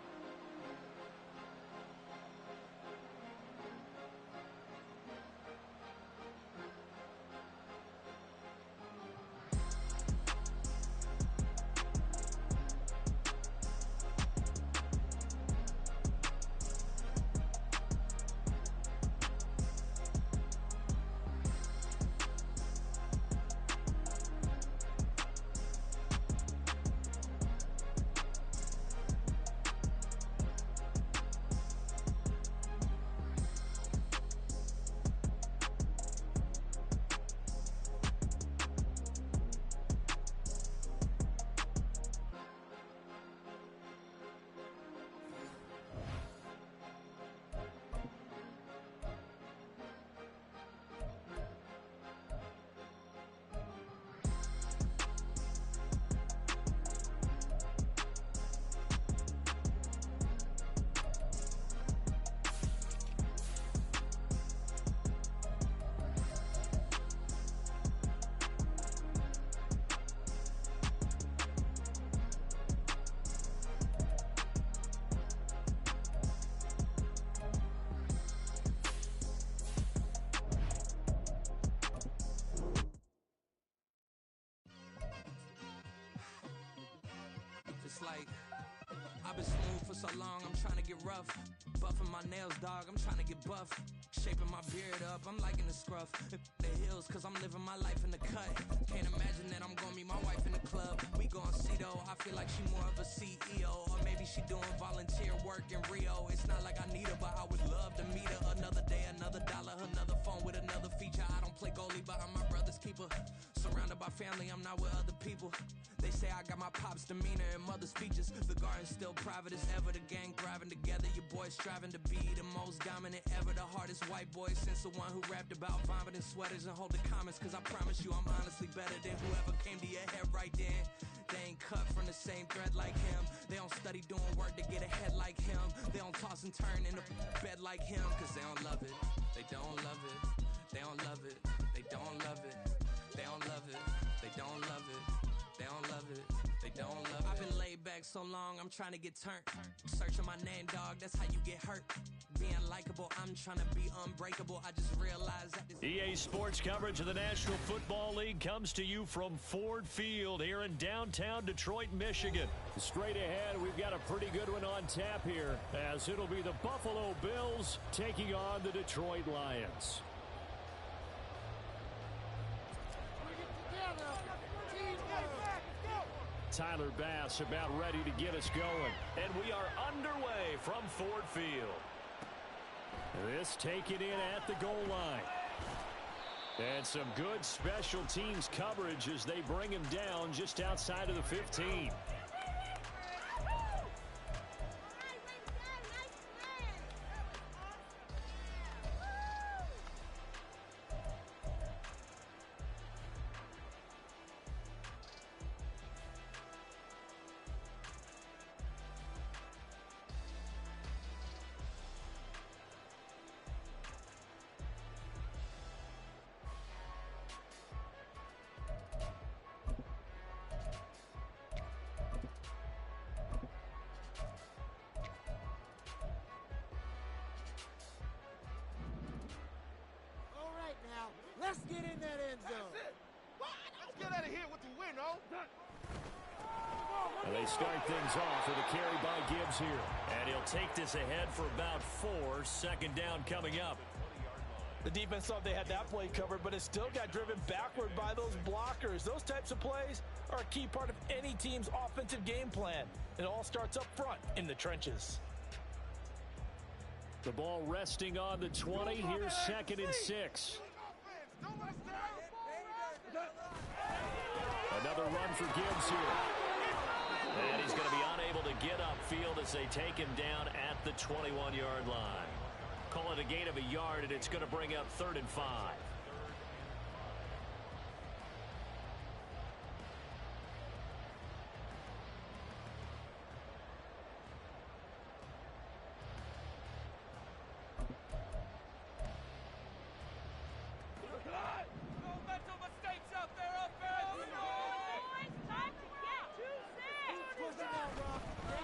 It's like, I've been smooth for so long, I'm trying to get rough. Buffing my nails, dog, I'm trying to get buff. Shaping my beard up, I'm liking the scruff. The hills, cause I'm living my life in the cut. Can't imagine that I'm gonna meet my wife in the club. We gon' see though, I feel like she more of a CEO. Or maybe she doing volunteer work in Rio. It's not like I need her, but I would love to meet her. Another day, another dollar, another phone with another feature. I don't play goalie, but I'm my brother's keeper. Surrounded by family, I'm not with other people. They say I got my pop's demeanor and mother's features. The garden's still private as ever, the gang thriving together. Your boys striving to be the most dominant ever. The hardest white boy since the one who rapped about vomiting sweaters and holding comments. Cause I promise you I'm honestly better than whoever came to your head right then. They ain't cut from the same thread like him. They don't study doing work to get ahead like him. They don't toss and turn in the bed like him. Cause they don't love it, they don't love it. They don't love it, they don't love it. They don't love it, they don't love it. They don't love it, they don't love it. I've been laid back so long, I'm trying to get turned. Searching my name, dog, that's how you get hurt. Being likable, I'm trying to be unbreakable. I just realized that this EA Sports coverage of the National Football League comes to you from Ford Field here in downtown Detroit, Michigan. Straight ahead, we've got a pretty good one on tap here, as it'll be the Buffalo Bills taking on the Detroit Lions. Tyler Bass about ready to get us going. And we are underway from Ford Field. This taken in at the goal line. And some good special teams coverage as they bring him down just outside of the 15. Let's get in that end zone. Let's get out of here with the win, oh. And they start things off with a carry by Gibbs here. And he'll take this ahead for about 4. Second down coming up. The defense thought they had that play covered, but it still got driven backward by those blockers. Those types of plays are a key part of any team's offensive game plan. It all starts up front in the trenches. The ball resting on the 20. Here's 2nd and 6. Another run for Gibbs here. And he's going to be unable to get upfield as they take him down at the 21-yard line. Call it a gain of a yard, and it's going to bring up 3rd and 5.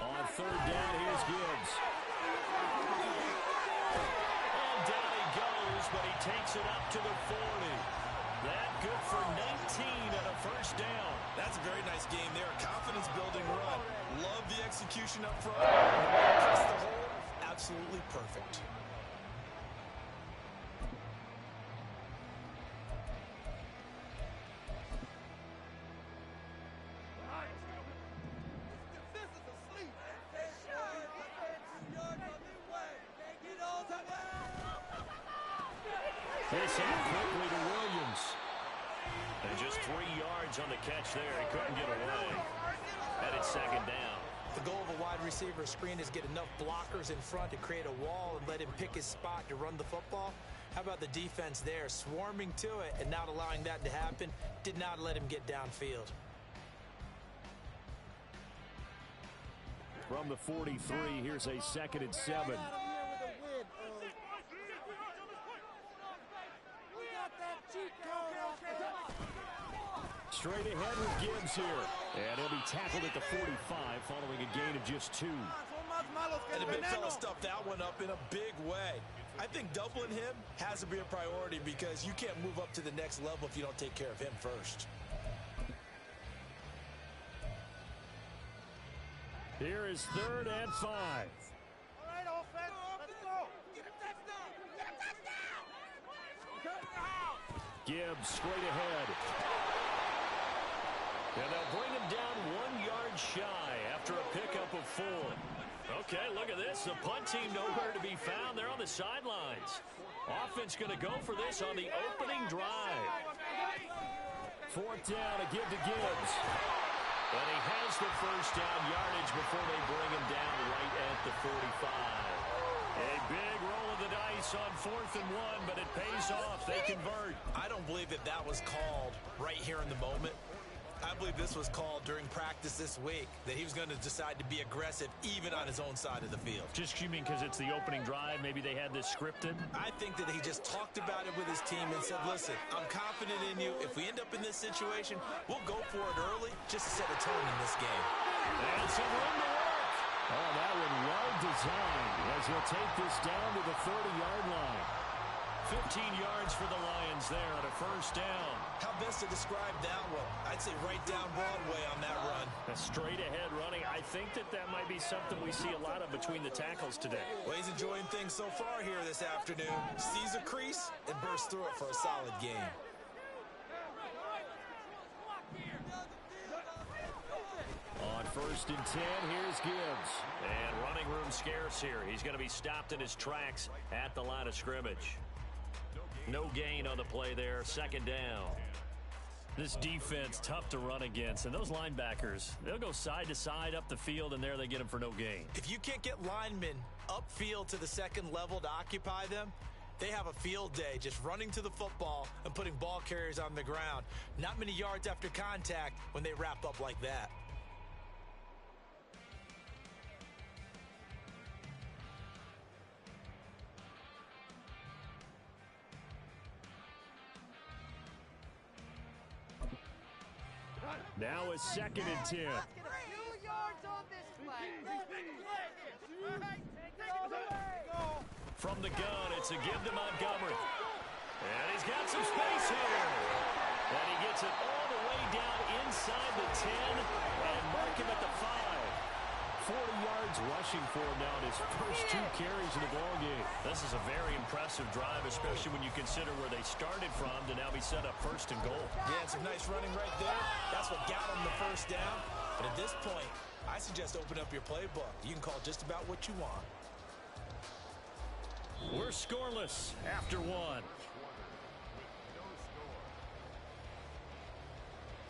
On 3rd down, here's Gibbs. And down he goes, but he takes it up to the 40. That good for 19 and a 1st down. That's a very nice game there. Confidence-building run. Love the execution up front. Across the hole, absolutely perfect. This out quickly to Williams. And just 3 yards on the catch there. He couldn't get away. And it's 2nd down. The goal of a wide receiver screen is get enough blockers in front to create a wall and let him pick his spot to run the football. How about the defense there, swarming to it and not allowing that to happen? Did not let him get downfield. From the 43, here's a 2nd and 7. Straight ahead with Gibbs here. And he'll be tackled at the 45 following a gain of just 2. And the big fella stuffed that one up in a big way. I think doubling him has to be a priority because you can't move up to the next level if you don't take care of him first. Here is 3rd and 5. All right, offense, let's go. Get a touchdown. Get a touchdown. Gibbs straight ahead. And they'll bring him down 1 yard shy after a pickup of 4. Okay, look at this. The punt team nowhere to be found. They're on the sidelines. Offense going to go for this on the opening drive. 4th down, a give to Gibbs. And he has the 1st down yardage before they bring him down right at the 45. A big roll of the dice on 4th and 1, but it pays off. They convert. I don't believe that that was called right here in the moment. I believe this was called during practice this week, that he was going to decide to be aggressive even on his own side of the field. Just you mean because it's the opening drive? Maybe they had this scripted? I think that he just talked about it with his team and said, listen, I'm confident in you. If we end up in this situation, we'll go for it early just to set a tone in this game. And some room to work. Oh, that one well designed as he'll take this down to the 30-yard line. 15 yards for the Lions there on a 1st down. How best to describe that one? I'd say right down Broadway on that run. A straight ahead running. I think that might be something we see a lot of between the tackles today. Well, he's enjoying things so far here this afternoon. Sees a crease and bursts through it for a solid game. On 1st and 10, here's Gibbs. And running room scarce here. He's going to be stopped in his tracks at the line of scrimmage. No gain on the play there. 2nd down. This defense, tough to run against. And those linebackers, they'll go side to side up the field, and there they get them for no gain. If you can't get linemen upfield to the 2nd level to occupy them, they have a field day just running to the football and putting ball carriers on the ground. Not many yards after contact when they wrap up like that. Now a 2nd and 10. From the gun, it's a give to Montgomery. And he's got some space here. And he gets it all the way down inside the 10 and mark him at the 5. 40 yards rushing for him now in his first 2 carries in the ballgame. This is a very impressive drive, especially when you consider where they started from to now be set up 1st and goal. Yeah, and some nice running right there. That's what got him the 1st down. But at this point, I suggest open up your playbook. You can call just about what you want. We're scoreless after 1.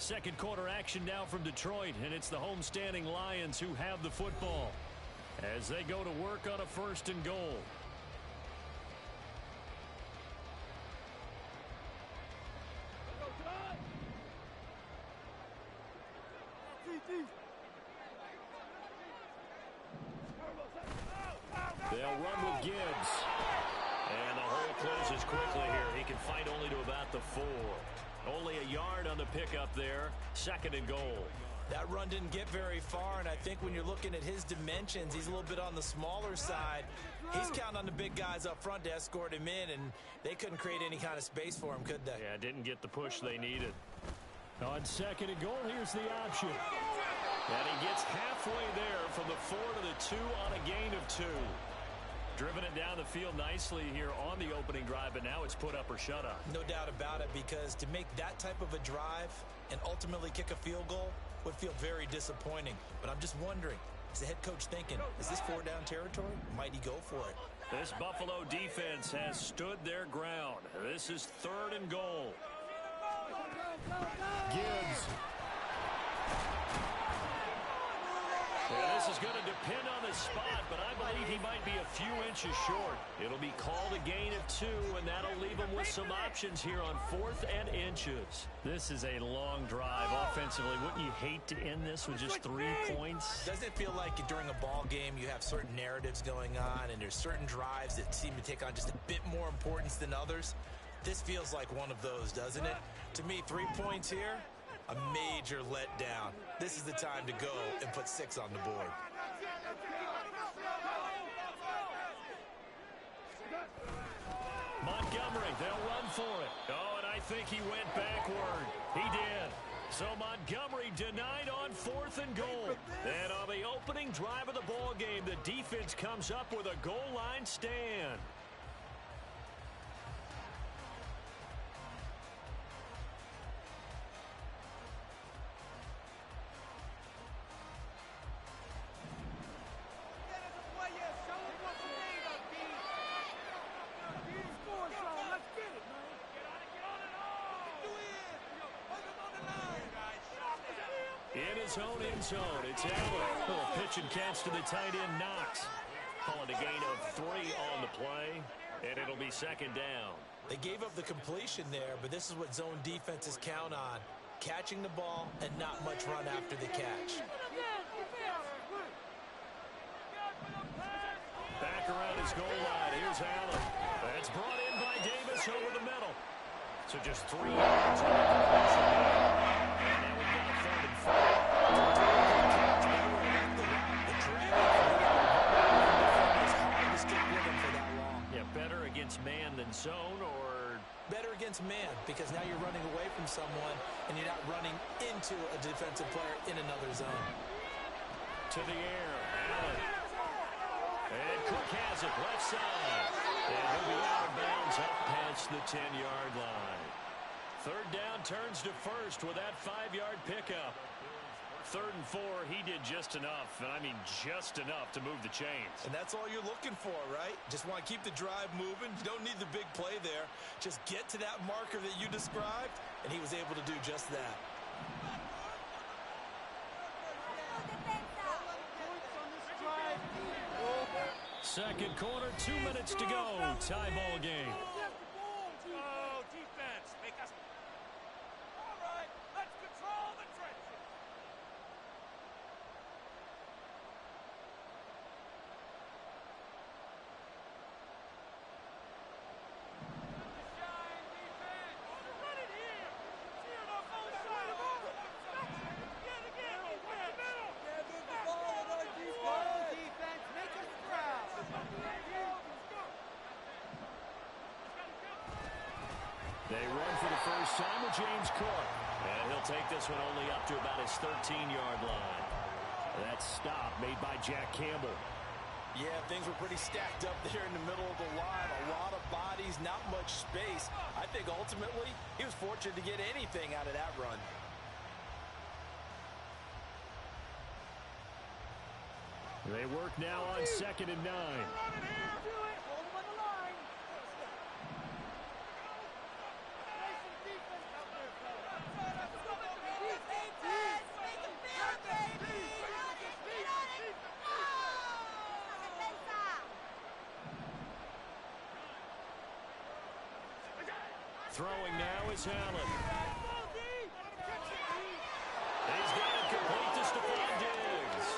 Second quarter action now from Detroit, and it's the homestanding Lions who have the football as they go to work on a 1st and goal. They'll run with Gibbs. And the hole closes quickly here. He can fight only to about the 4. Only a yard on the pickup there. 2nd and goal. That run didn't get very far, and I think when you're looking at his dimensions, he's a little bit on the smaller side. He's counting on the big guys up front to escort him in, and they couldn't create any kind of space for him, could they? Yeah, didn't get the push they needed. On 2nd and goal, here's the option. And he gets halfway there from the 4 to the 2 on a gain of 2. Driven it down the field nicely here on the opening drive, but now it's put up or shut up. No doubt about it, because to make that type of a drive and ultimately kick a field goal would feel very disappointing. But I'm just wondering, is the head coach thinking, is this 4-down territory? Might he go for it? This Buffalo defense has stood their ground. This is 3rd and goal. Gibbs. Yeah, this is going to depend on the spot, but I believe he might be a few inches short. It'll be called a gain of 2, and that'll leave him with some options here on 4th and inches. This is a long drive offensively. Wouldn't you hate to end this with just 3 points? Doesn't it feel like during a ball game you have certain narratives going on, and there's certain drives that seem to take on just a bit more importance than others? This feels like one of those, doesn't it? To me, 3 points here, a major letdown. This is the time to go and put 6 on the board. Montgomery, they'll run for it. Oh, and I think he went backward. He did. So Montgomery denied on 4th and goal. And on the opening drive of the ball game, the defense comes up with a goal line stand. In his own end zone, it's Allen. Little pitch and catch to the tight end, Knox. Calling a gain of 3 on the play, and it'll be 2nd down. They gave up the completion there, but this is what zone defenses count on. Catching the ball and not much run after the catch. Back around his goal line. Here's Allen. That's brought in by Davis over the middle. So just 3 yards on the completion there. And now we've got a 3rd and 4. Yeah, better against man than zone, or better against man, because now you're running away from someone and you're not running into a defensive player in another zone. To the air, Allen. And Cook has it, left side. And he'll be out of bounds up past the 10-yard line. 3rd down turns to 1st with that 5-yard pickup. 3rd and 4, he did just enough, and I mean just enough to move the chains. And that's all you're looking for, right? Just want to keep the drive moving. You don't need the big play there. Just get to that marker that you described, and he was able to do just that. Second quarter, 2 minutes to go. Tie ball game. Oh, defense, make us. All right, let's control the trenches. Shine defense. Run it here. Steer it off both sides. Get again. Get the middle. Move the ball on our defense. Make us proud. They run for the first time with James Cook. And he'll take this one only up to about his 13-yard line. That stop made by Jack Campbell. Yeah, things were pretty stacked up there in the middle of the line. A lot of bodies, not much space. I think ultimately he was fortunate to get anything out of that run. They work now on 2nd and 9. Throwing now is Allen. He's got it complete to Stephon Diggs.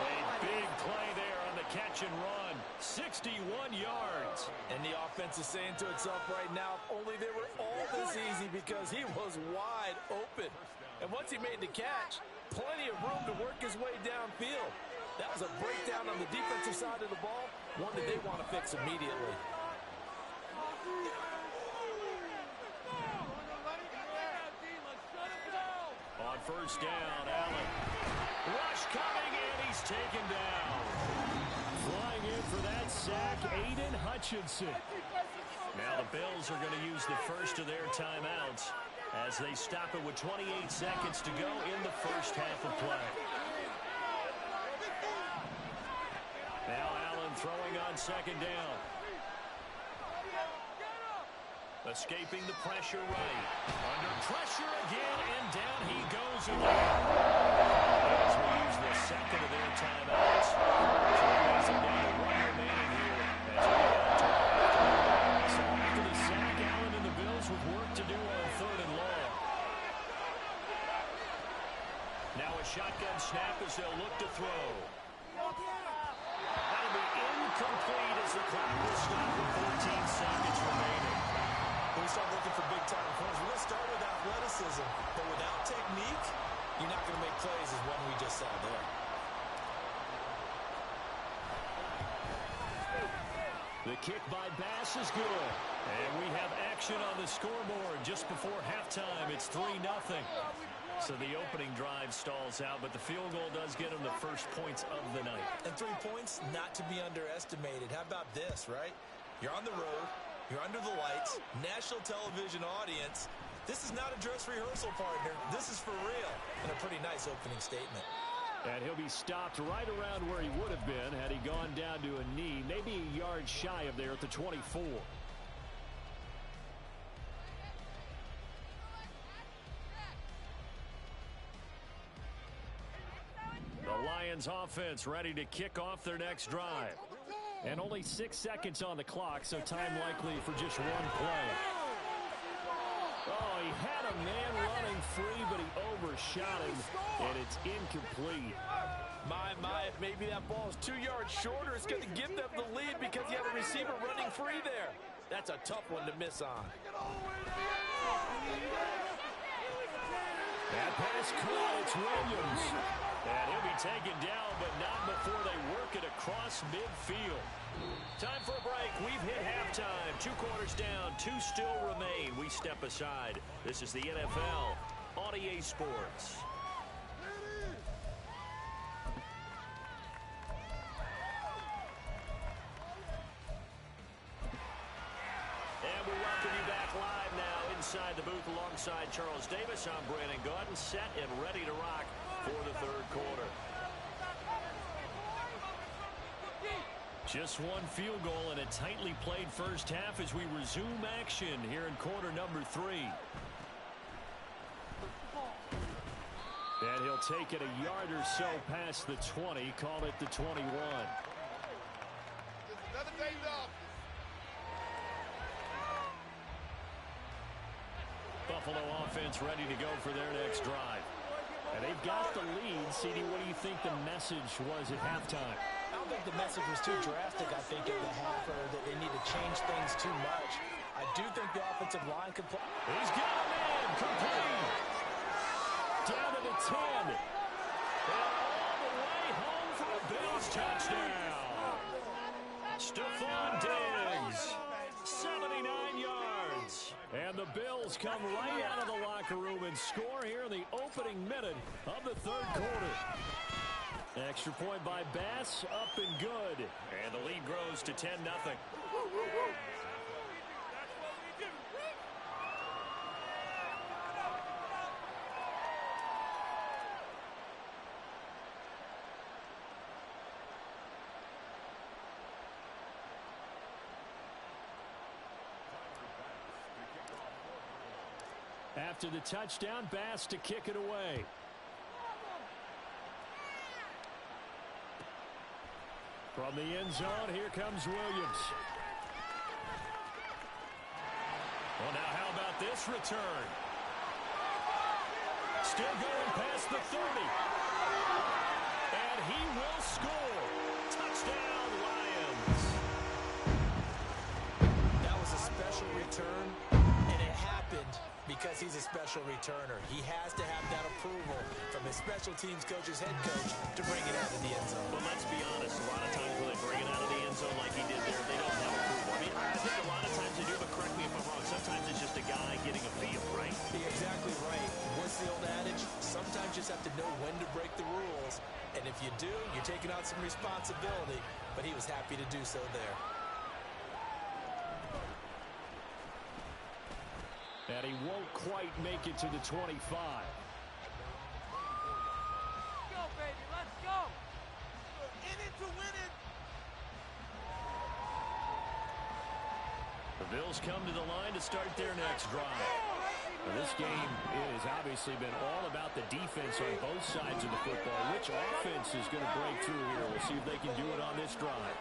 A big play there on the catch and run. 61 yards. And the offense is saying to itself right now, only they were all this easy because he was wide open. And once he made the catch, plenty of room to work his way downfield. That was a breakdown on the defensive side of the ball, one that they want to fix immediately. On first down, Allen. Rush coming, and he's taken down. Flying in for that sack, Aiden Hutchinson. Now the Bills are going to use the first of their timeouts as they stop it with 28 seconds to go in the first half of play. Now Allen throwing on second down. Escaping the pressure right. Under pressure again, and down he goes again. As we use the second of their timeouts. Down to one remaining here as we head to so after the sack, Allen and the Bills with work to do on third and long. Now a shotgun snap as they'll look to throw. That'll be incomplete as the clock will stop with 14 seconds remaining. When we start looking for big-time plays, we're going to start with athleticism. But without technique, you're not going to make plays as one we just saw there. The kick by Bass is good. And we have action on the scoreboard just before halftime. It's 3-0. So the opening drive stalls out, but the field goal does get them the first points of the night. And 3 points, not to be underestimated. How about this, right? You're on the road. You're under the lights. National television audience. This is not a dress rehearsal, partner. This is for real. And a pretty nice opening statement. And he'll be stopped right around where he would have been had he gone down to a knee, maybe a yard shy of there at the 24. The Lions offense ready to kick off their next drive. And only 6 seconds on the clock, so time likely for just one play. Oh, he had a man running free, but he overshot him, and it's incomplete. My, if maybe that ball is 2 yards shorter, it's going to give them the lead because you have a receiver running free there. That's a tough one to miss on. That pass caught, it's Williams. And he'll be taken down, but not before they work it across midfield. Time for a break. We've hit halftime. 2 quarters down, 2 still remain. We step aside. This is the NFL on EA Sports. And we welcome you back live now inside the booth alongside Charles Davis. I'm Brandon Gaudin, set and ready to rock for the third quarter. Just one field goal and a tightly played first half as we resume action here in quarter number 3. And he'll take it a yard or so past the 20, call it the 21. Another day off. Buffalo offense ready to go for their next drive. And they've got the lead. CD, what do you think the message was at halftime? I don't think the message was too drastic, I think, at the half, or that they need to change things too much. I do think the offensive line can play. He's got a man, complete. Down to the 10. And all the way home for a Bills touchdown. Stephon Diggs, 79 yards. And the Bills come right out of the locker room and score here in the opening minute of the third quarter. Extra point by Bass, up and good. And the lead grows to 10-0. After the touchdown, Bass to kick it away. From the end zone, here comes Williams. Well, now how about this return? Still going past the 30. And he will score. Touchdown, Lions. That was a special return, and it happened because he's a special returner. He has to have that approval from his special teams coach's head coach to bring it out of the end zone. But let's be honest, a lot of times when they bring it out of the end zone like he did there, they don't have approval. I mean, I think a lot of times they do, but correct me if I'm wrong. Sometimes it's just a guy getting a feel, right? You're exactly right. What's the old adage? Sometimes you just have to know when to break the rules. And if you do, you're taking out some responsibility. But he was happy to do so there. And he won't quite make it to the 25. Let's go, baby. Let's go. In it to win it. The Bills come to the line to start their next drive. Well, this game has obviously been all about the defense on both sides of the football. Which offense is going to break through here? We'll see if they can do it on this drive.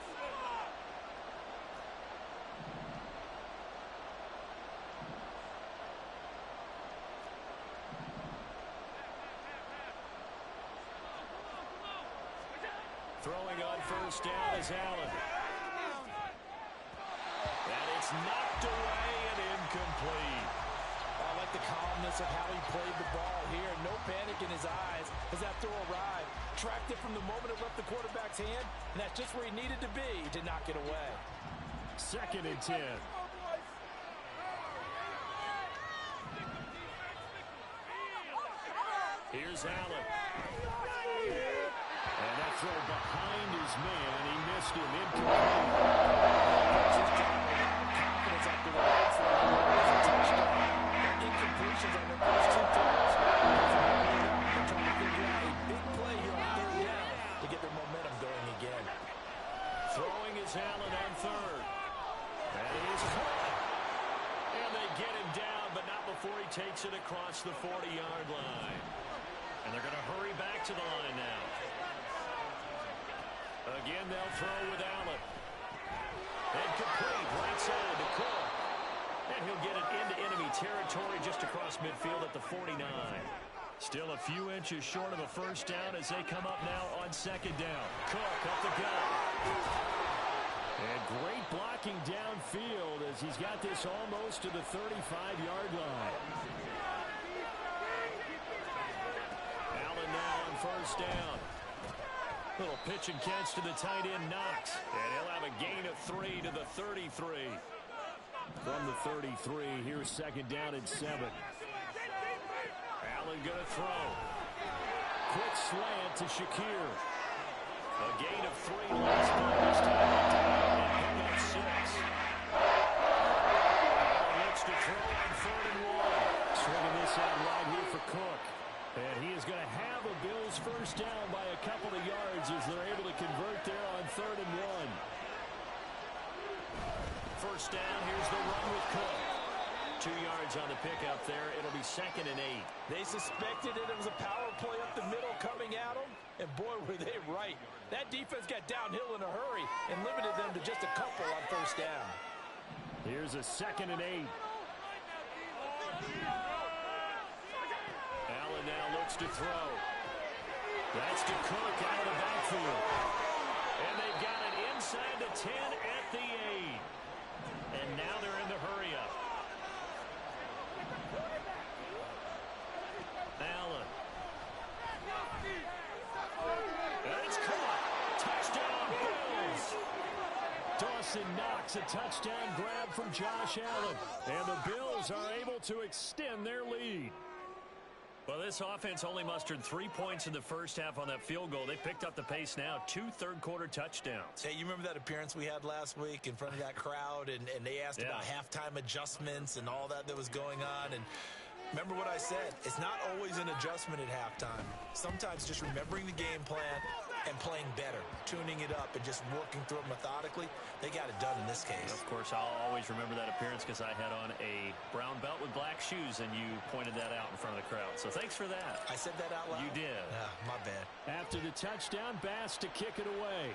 Throwing on first down is Allen. And it's knocked away and incomplete. I like the calmness of how he played the ball here. No panic in his eyes as that throw arrived. Tracked it from the moment it left the quarterback's hand, and that's just where he needed to be to knock it away. 2nd and 10. Here's Allen. And that throw behind his man. He missed him. Incomplete. Confidence after the last one. Touchdown. Incompletions on the first two throws. They're trying to figure out a big play here on 3rd down to get their momentum going again. Throwing is Allen on 3rd. That is caught. And they get him down, but not before he takes it across the 40-yard line. And they're going to hurry back to the line now. Again, they'll throw with Allen. And complete, right side to Cook. And he'll get it into enemy territory just across midfield at the 49. Still a few inches short of a first down as they come up now on 2nd down. Cook up the gut. And great blocking downfield as he's got this almost to the 35-yard line. Allen now on first down. Little pitch and catch to the tight end, Knox. And he'll have a gain of 3 to the 33. From the 33, here's 2nd down and 7. Allen going to throw. Quick slant to Shakir. A gain of 3 last time. This time and pick up 6. Allen looks to throw on 3rd and 1. Swinging this out right here for Cook. And he is going to have a Bills first down by a couple of yards as they're able to convert there on 3rd and 1. First down, here's the run with Cook. 2 yards on the pickup there. It'll be 2nd and 8. They suspected it was a power play up the middle coming at them, and boy, were they right. That defense got downhill in a hurry and limited them to just a couple on first down. Here's a 2nd and 8. Allen now looks to throw. That's to Cook out of the backfield. And they've got it inside the 10 at the 8. And now they're in the hurry-up. Allen. And it's caught. Touchdown, Bills. Dawson Knox, a touchdown grab from Josh Allen. And the Bills are able to extend their lead. Well, this offense only mustered 3 points in the first half on that field goal. They picked up the pace now. 2 third-quarter touchdowns. Hey, you remember that appearance we had last week in front of that crowd, and they asked about halftime adjustments and all that was going on, and remember what I said, it's not always an adjustment at halftime. Sometimes just remembering the game plan and playing better, tuning it up and just working through it methodically. They got it done in this case. Of course, I'll always remember that appearance because I had on a brown belt with black shoes, and you pointed that out in front of the crowd. So thanks for that. I said that out loud? You did. My bad. After the touchdown, Bass to kick it away.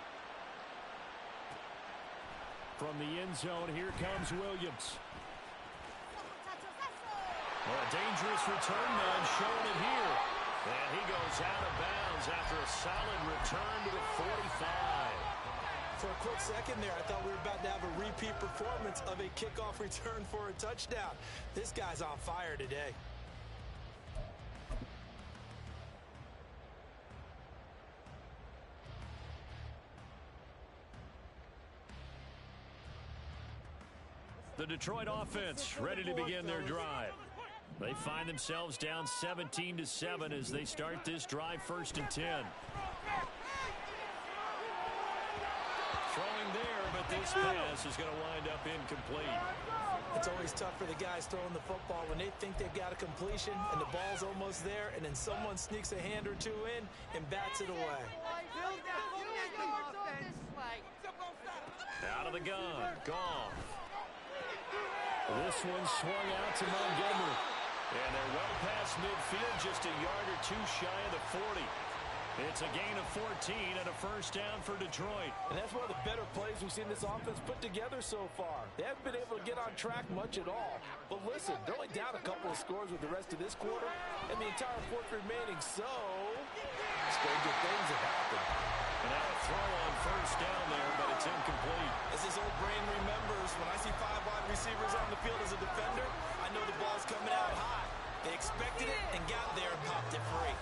From the end zone, here comes Williams. Well, a dangerous return man showing it here. And he goes out of bounds after a solid return to the 45. For a quick second there, I thought we were about to have a repeat performance of a kickoff return for a touchdown. This guy's on fire today. The Detroit offense ready to begin their drive. They find themselves down 17-7 as they start this drive, 1st and 10. Throwing there, but this pass is going to wind up incomplete. It's always tough for the guys throwing the football when they think they've got a completion and the ball's almost there, and then someone sneaks a hand or two in and bats it away. Out of the gun, Goff. This one swung out to Montgomery. And they're well past midfield, just a yard or two shy of the 40. It's a gain of 14 and a 1st down for Detroit. And that's one of the better plays we've seen this offense put together so far. They haven't been able to get on track much at all. But listen, they're only down a couple of scores with the rest of this quarter and the entire fourth remaining, so it's going to good things have happened. And now a throw on 1st down there, but it's incomplete. As his old brain remembers, when I see 5 wide receivers on the field as a defender, I know the ball's coming out high. They expected it and got there and popped it free.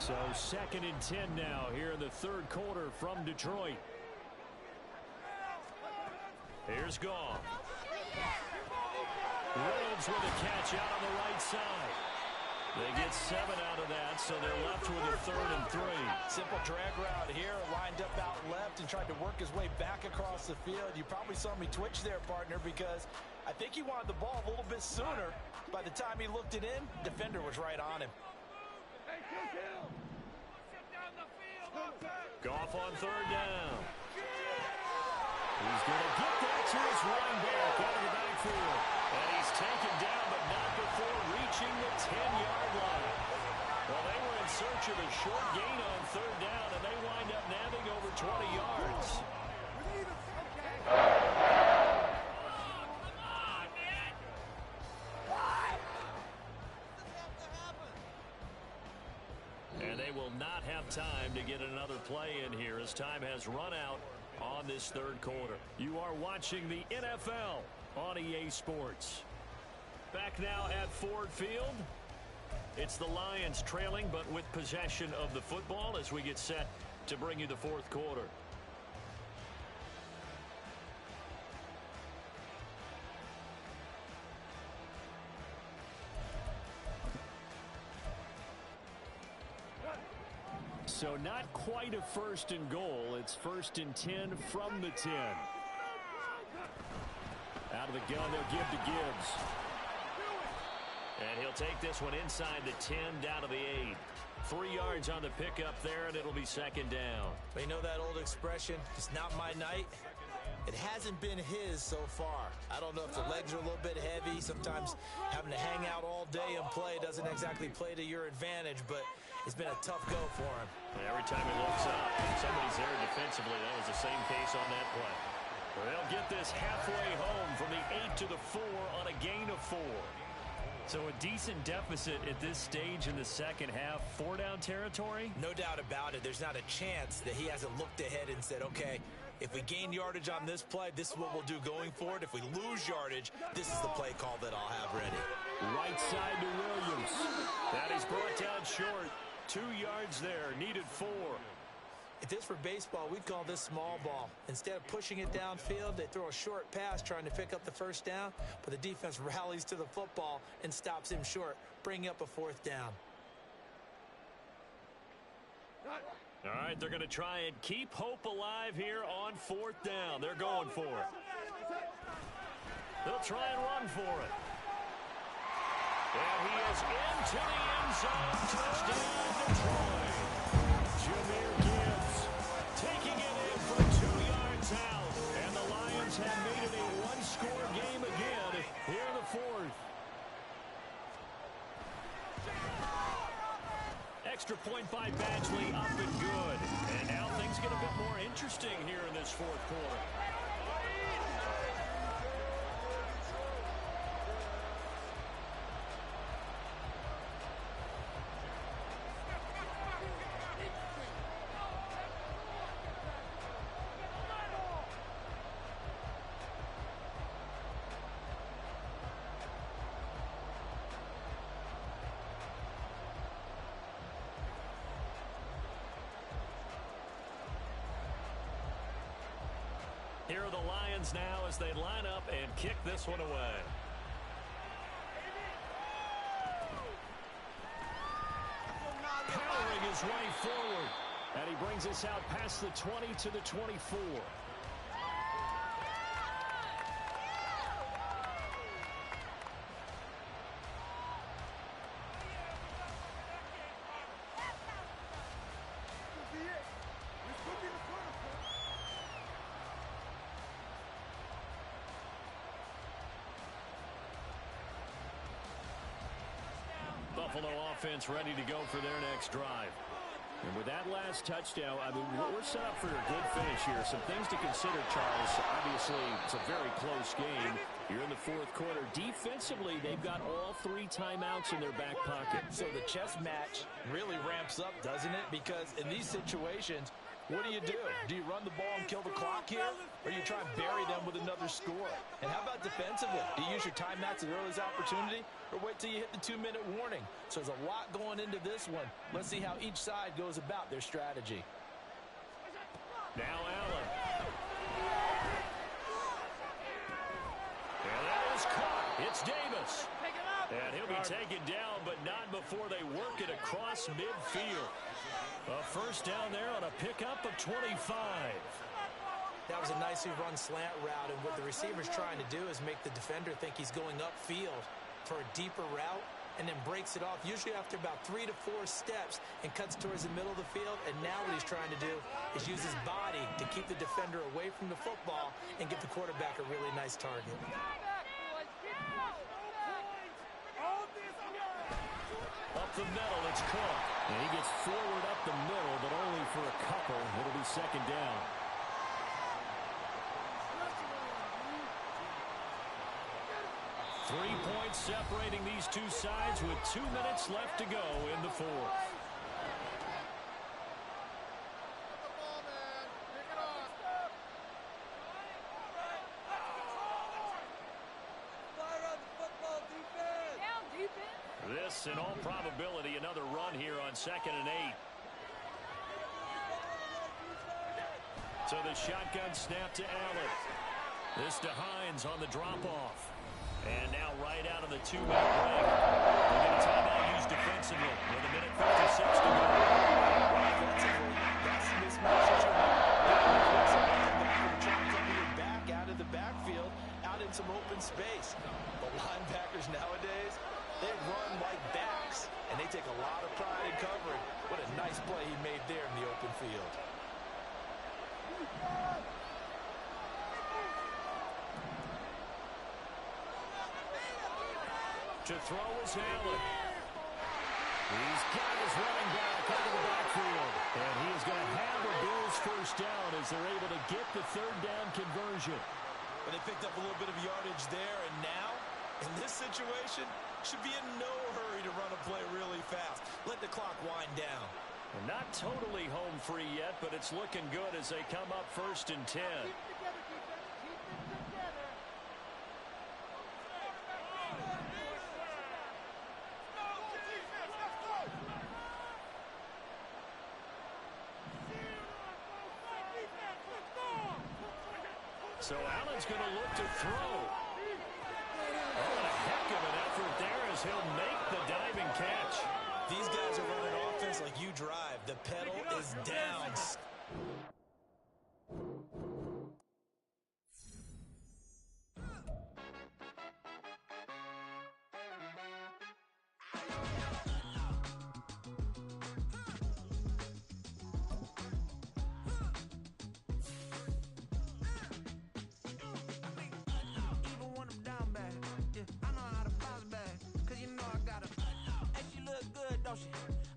So 2nd and 10 now here in the 3rd quarter from Detroit. Here's Goff. Reynolds with a catch out on the right side. They get 7 out of that, so they're left with a 3rd and 3. Simple drag route here, lined up out left and tried to work his way back across the field. You probably saw me twitch there, partner, because I think he wanted the ball a little bit sooner. By the time he looked it in, defender was right on him. Goff on 3rd down. He's going to get that to his running back out of the backfield. And he's taken down, but not before reaching the 10-yard line. Well, they were in search of a short gain on 3rd down, and they wind up nabbing over 20 yards. And they will not have time to get another play in here as time has run out on this 3rd quarter. You are watching the NFL on EA Sports. Back now at Ford Field. It's the Lions trailing, but with possession of the football as we get set to bring you the 4th quarter. So not quite a 1st and goal. It's 1st and 10 from the 10. Out of the gun, they'll give to Gibbs. And he'll take this one inside the 10, down to the 8. 3 yards on the pickup there, and it'll be 2nd down. But you know that old expression, it's not my night? It hasn't been his so far. I don't know if the legs are a little bit heavy. Sometimes having to hang out all day and play doesn't exactly play to your advantage, but it's been a tough go for him. Every time he looks up, somebody's there defensively. That was the same case on that play. Well, they'll get this halfway home from the 8 to the 4 on a gain of 4. So a decent deficit at this stage in the 2nd half. 4-down territory? No doubt about it. There's not a chance that he hasn't looked ahead and said, okay, if we gain yardage on this play, this is what we'll do going forward. If we lose yardage, this is the play call that I'll have ready. Right side to Williams. That is brought down short. 2 yards there, needed 4. If this were baseball, we'd call this small ball. Instead of pushing it downfield, they throw a short pass trying to pick up the 1st down, but the defense rallies to the football and stops him short, bringing up a 4th down. All right, they're going to try and keep hope alive here on 4th down. They're going for it. They'll try and run for it. And he is into the end zone. Touchdown, Detroit. Jahmyr Gibbs taking it in from 2 yards out. And the Lions have made it a 1-score game again here in the 4th. Extra point by Badgley, up and good. And now things get a bit more interesting here in this 4th quarter. Here are the Lions now as they line up and kick this one away. Powering his way forward. And he brings us out past the 20 to the 24. Buffalo offense ready to go for their next drive. And with that last touchdown, I mean, we're set up for a good finish here. Some things to consider, Charles. Obviously, it's a very close game. You're in the fourth quarter. Defensively, they've got all 3 timeouts in their back pocket. So the chess match really ramps up, doesn't it? Because in these situations, what do? Do you run the ball and kill the clock here? Or do you try and bury them with another score? And how about defensively? Do you use your timeouts at the earliest opportunity? Or wait till you hit the 2-minute warning? So there's a lot going into this one. Let's see how each side goes about their strategy. Now Allen. And that is caught. It's Davis. And he'll be taken down, but not before they work it across midfield. A first down there on a pickup of 25. That was a nicely run slant route, and what the receiver's trying to do is make the defender think he's going upfield for a deeper route, and then breaks it off, usually after about 3 to 4 steps, and cuts towards the middle of the field. And now what he's trying to do is use his body to keep the defender away from the football and give the quarterback a really nice target. Up the middle, it's Cook. And he gets forward up the middle, but only for a couple. It'll be second down. Three points separating these two sides with 2 minutes left to go in the fourth. This, in all probability, another run here on 2nd and 8. So the shotgun snap to Allen. This to Hines on the drop-off. And now right out of the 2-minute break. They're going to timeout used defensively with 1:56 to go. Defensively, that's the mismatch that you want. Trying to cover your back out of the backfield, out in some open space. The linebackers nowadays, they run like backs, and they take a lot of pride in covering. What a nice play he made there in the open field. To throw is Allen. He's got his running back out of the backfield. And he is going to have the Bills first down as they're able to get the third down conversion. But they picked up a little bit of yardage there, and now, in this situation, should be in no hurry to run a play really fast. Let the clock wind down. Well, not totally home free yet, but it's looking good as they come up 1st and 10. So Allen's going to look to throw. Oh, a heck of an effort there as he'll make the diving catch. These guys are running offense like you drive. The pedal is down.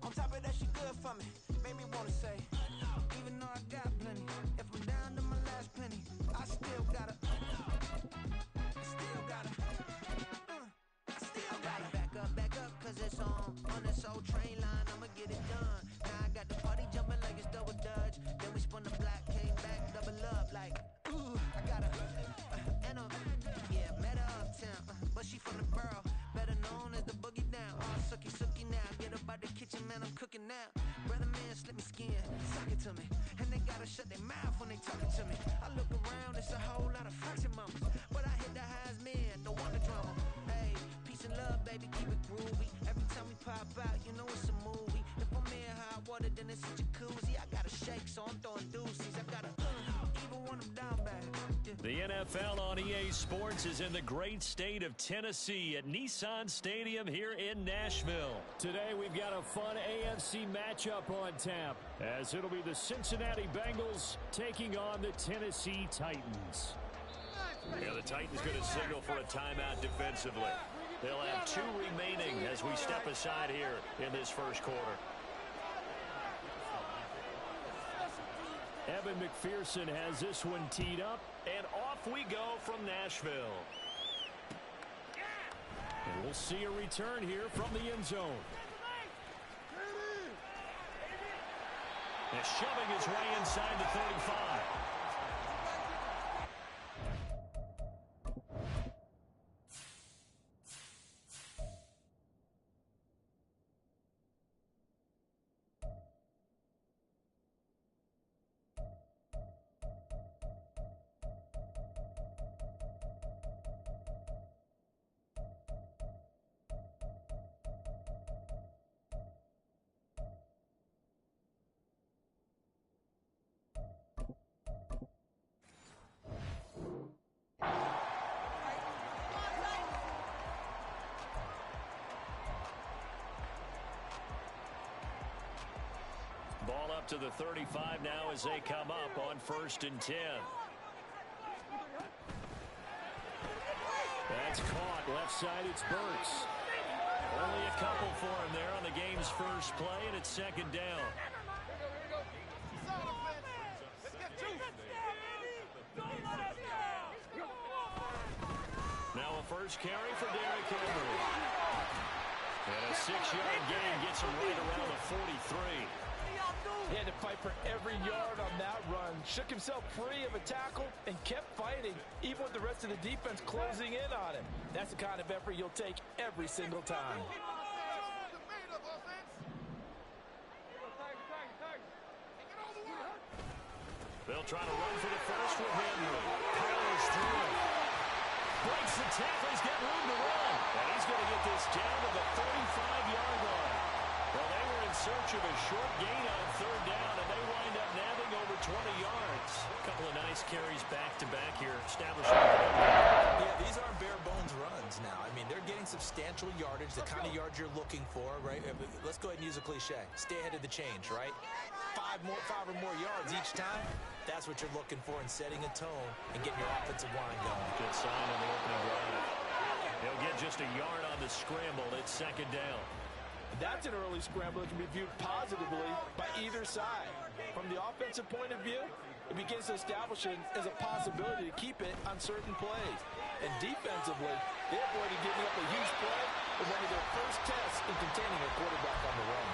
On top of that, she good for me. Made me wanna say, even though I got plenty, if I'm down to my last penny, I still gotta back up, cause it's on this old train line, I'ma get it done. Now I got the party jumping like it's double dutch. Then we spun the block, came back, double up, like, ooh, I got her. And yeah, met her uptown, but she from the borough, better known as the boogie down. All sucky now, get up out the kitchen, man, I'm cooking now. Brother man, slip me skin, suck it to me. And they gotta shut their mouth when they talking to me. I look around, it's a pop out, you know it's a movie. If I'm in hot water, then it's a jacuzzi. I gotta shake, so I'm throwing deuces. I gotta even when I'm down bad. Yeah. The NFL on EA Sports is in the great state of Tennessee at Nissan Stadium here in Nashville. Today we've got a fun AFC matchup on tap, as it'll be the Cincinnati Bengals taking on the Tennessee Titans. Yeah, the Titans going to signal for a timeout defensively. They'll have 2 remaining as we step aside here in this first quarter. Evan McPherson has this one teed up, and off we go from Nashville. And we'll see a return here from the end zone. And shoving his way inside the 35. Ball up to the 35 now as they come up on 1st and 10. That's caught. Left side, it's Burks. Only a couple for him there on the game's first play, and it's 2nd down. Now a first carry for Derrick Henry. And a 6-yard gain gets him right around the 43. He had to fight for every yard on that run. Shook himself free of a tackle and kept fighting, even with the rest of the defense closing in on him. That's the kind of effort you'll take every single time. They'll try to run for the first with Henry. Powers through it. Breaks the tackle. He's got room to run. And he's going to get this down to the 35-yard line. Well, they were in search of a short gain on 3rd down, and they wind up nabbing over 20 yards. A couple of nice carries back-to-back here, establishing. Yeah, these aren't bare-bones runs now. I mean, they're getting substantial yardage, the kind of yards you're looking for, right? Let's go ahead and use a cliche. Stay ahead of the change, right? 5 or more yards each time. That's what you're looking for in setting a tone and getting your offensive line going. Good sign on the opening drive. He'll get just a yard on the scramble. It's 2nd down. That's an early scramble that can be viewed positively by either side. From the offensive point of view, it begins to establish it as a possibility to keep it on certain plays. And defensively, they avoided giving up a huge play in one of their first tests in containing a quarterback on the run.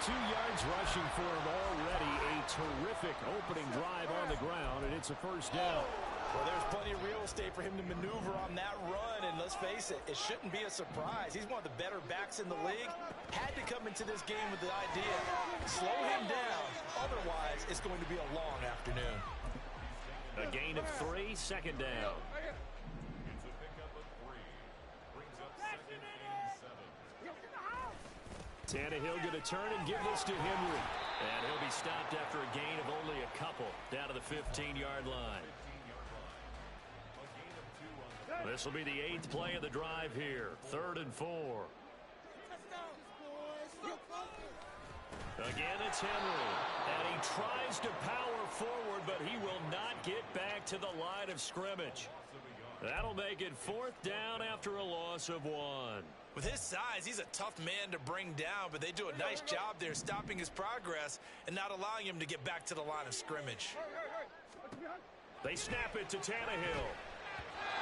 42 yards rushing for him already. A terrific opening drive on the ground, and it's a 1st down. Well, there's plenty of real estate for him to maneuver on that run, and let's face it, it shouldn't be a surprise. He's one of the better backs in the league. Had to come into this game with the idea, slow him down, otherwise it's going to be a long afternoon. A gain of 3, 2nd down. Tannehill going to turn and give this to Henry. And he'll be stopped after a gain of only a couple down to the 15-yard line. This will be the 8th play of the drive here. 3rd and 4. Again, it's Henry. And he tries to power forward, but he will not get back to the line of scrimmage. That'll make it 4th down after a loss of 1. With his size, he's a tough man to bring down, but they do a nice job there stopping his progress and not allowing him to get back to the line of scrimmage. They snap it to Tannehill.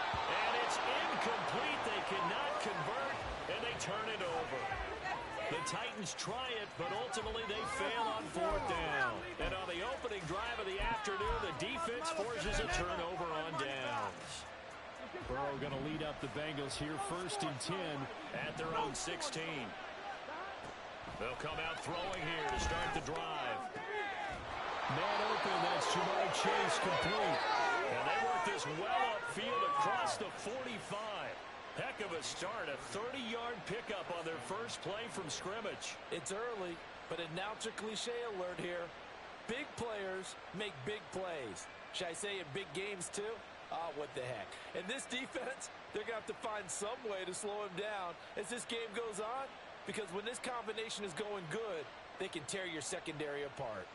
And it's incomplete. They cannot convert, and they turn it over. The Titans try it, but ultimately they fail on 4th down. And on the opening drive of the afternoon, the defense forces a turnover on downs. Burrow going to lead up the Bengals here, 1st and 10 at their own 16. They'll come out throwing here to start the drive. Man open, that's Jamar Chase complete. And they work this well upfield across the 45. Heck of a start, a 30-yard pickup on their first first play from scrimmage. It's early, but announcer cliche alert here. Big players make big plays. Should I say in big games too? Oh, what the heck. And this defense, they're going to have to find some way to slow him down as this game goes on, because when this combination is going good, they can tear your secondary apart.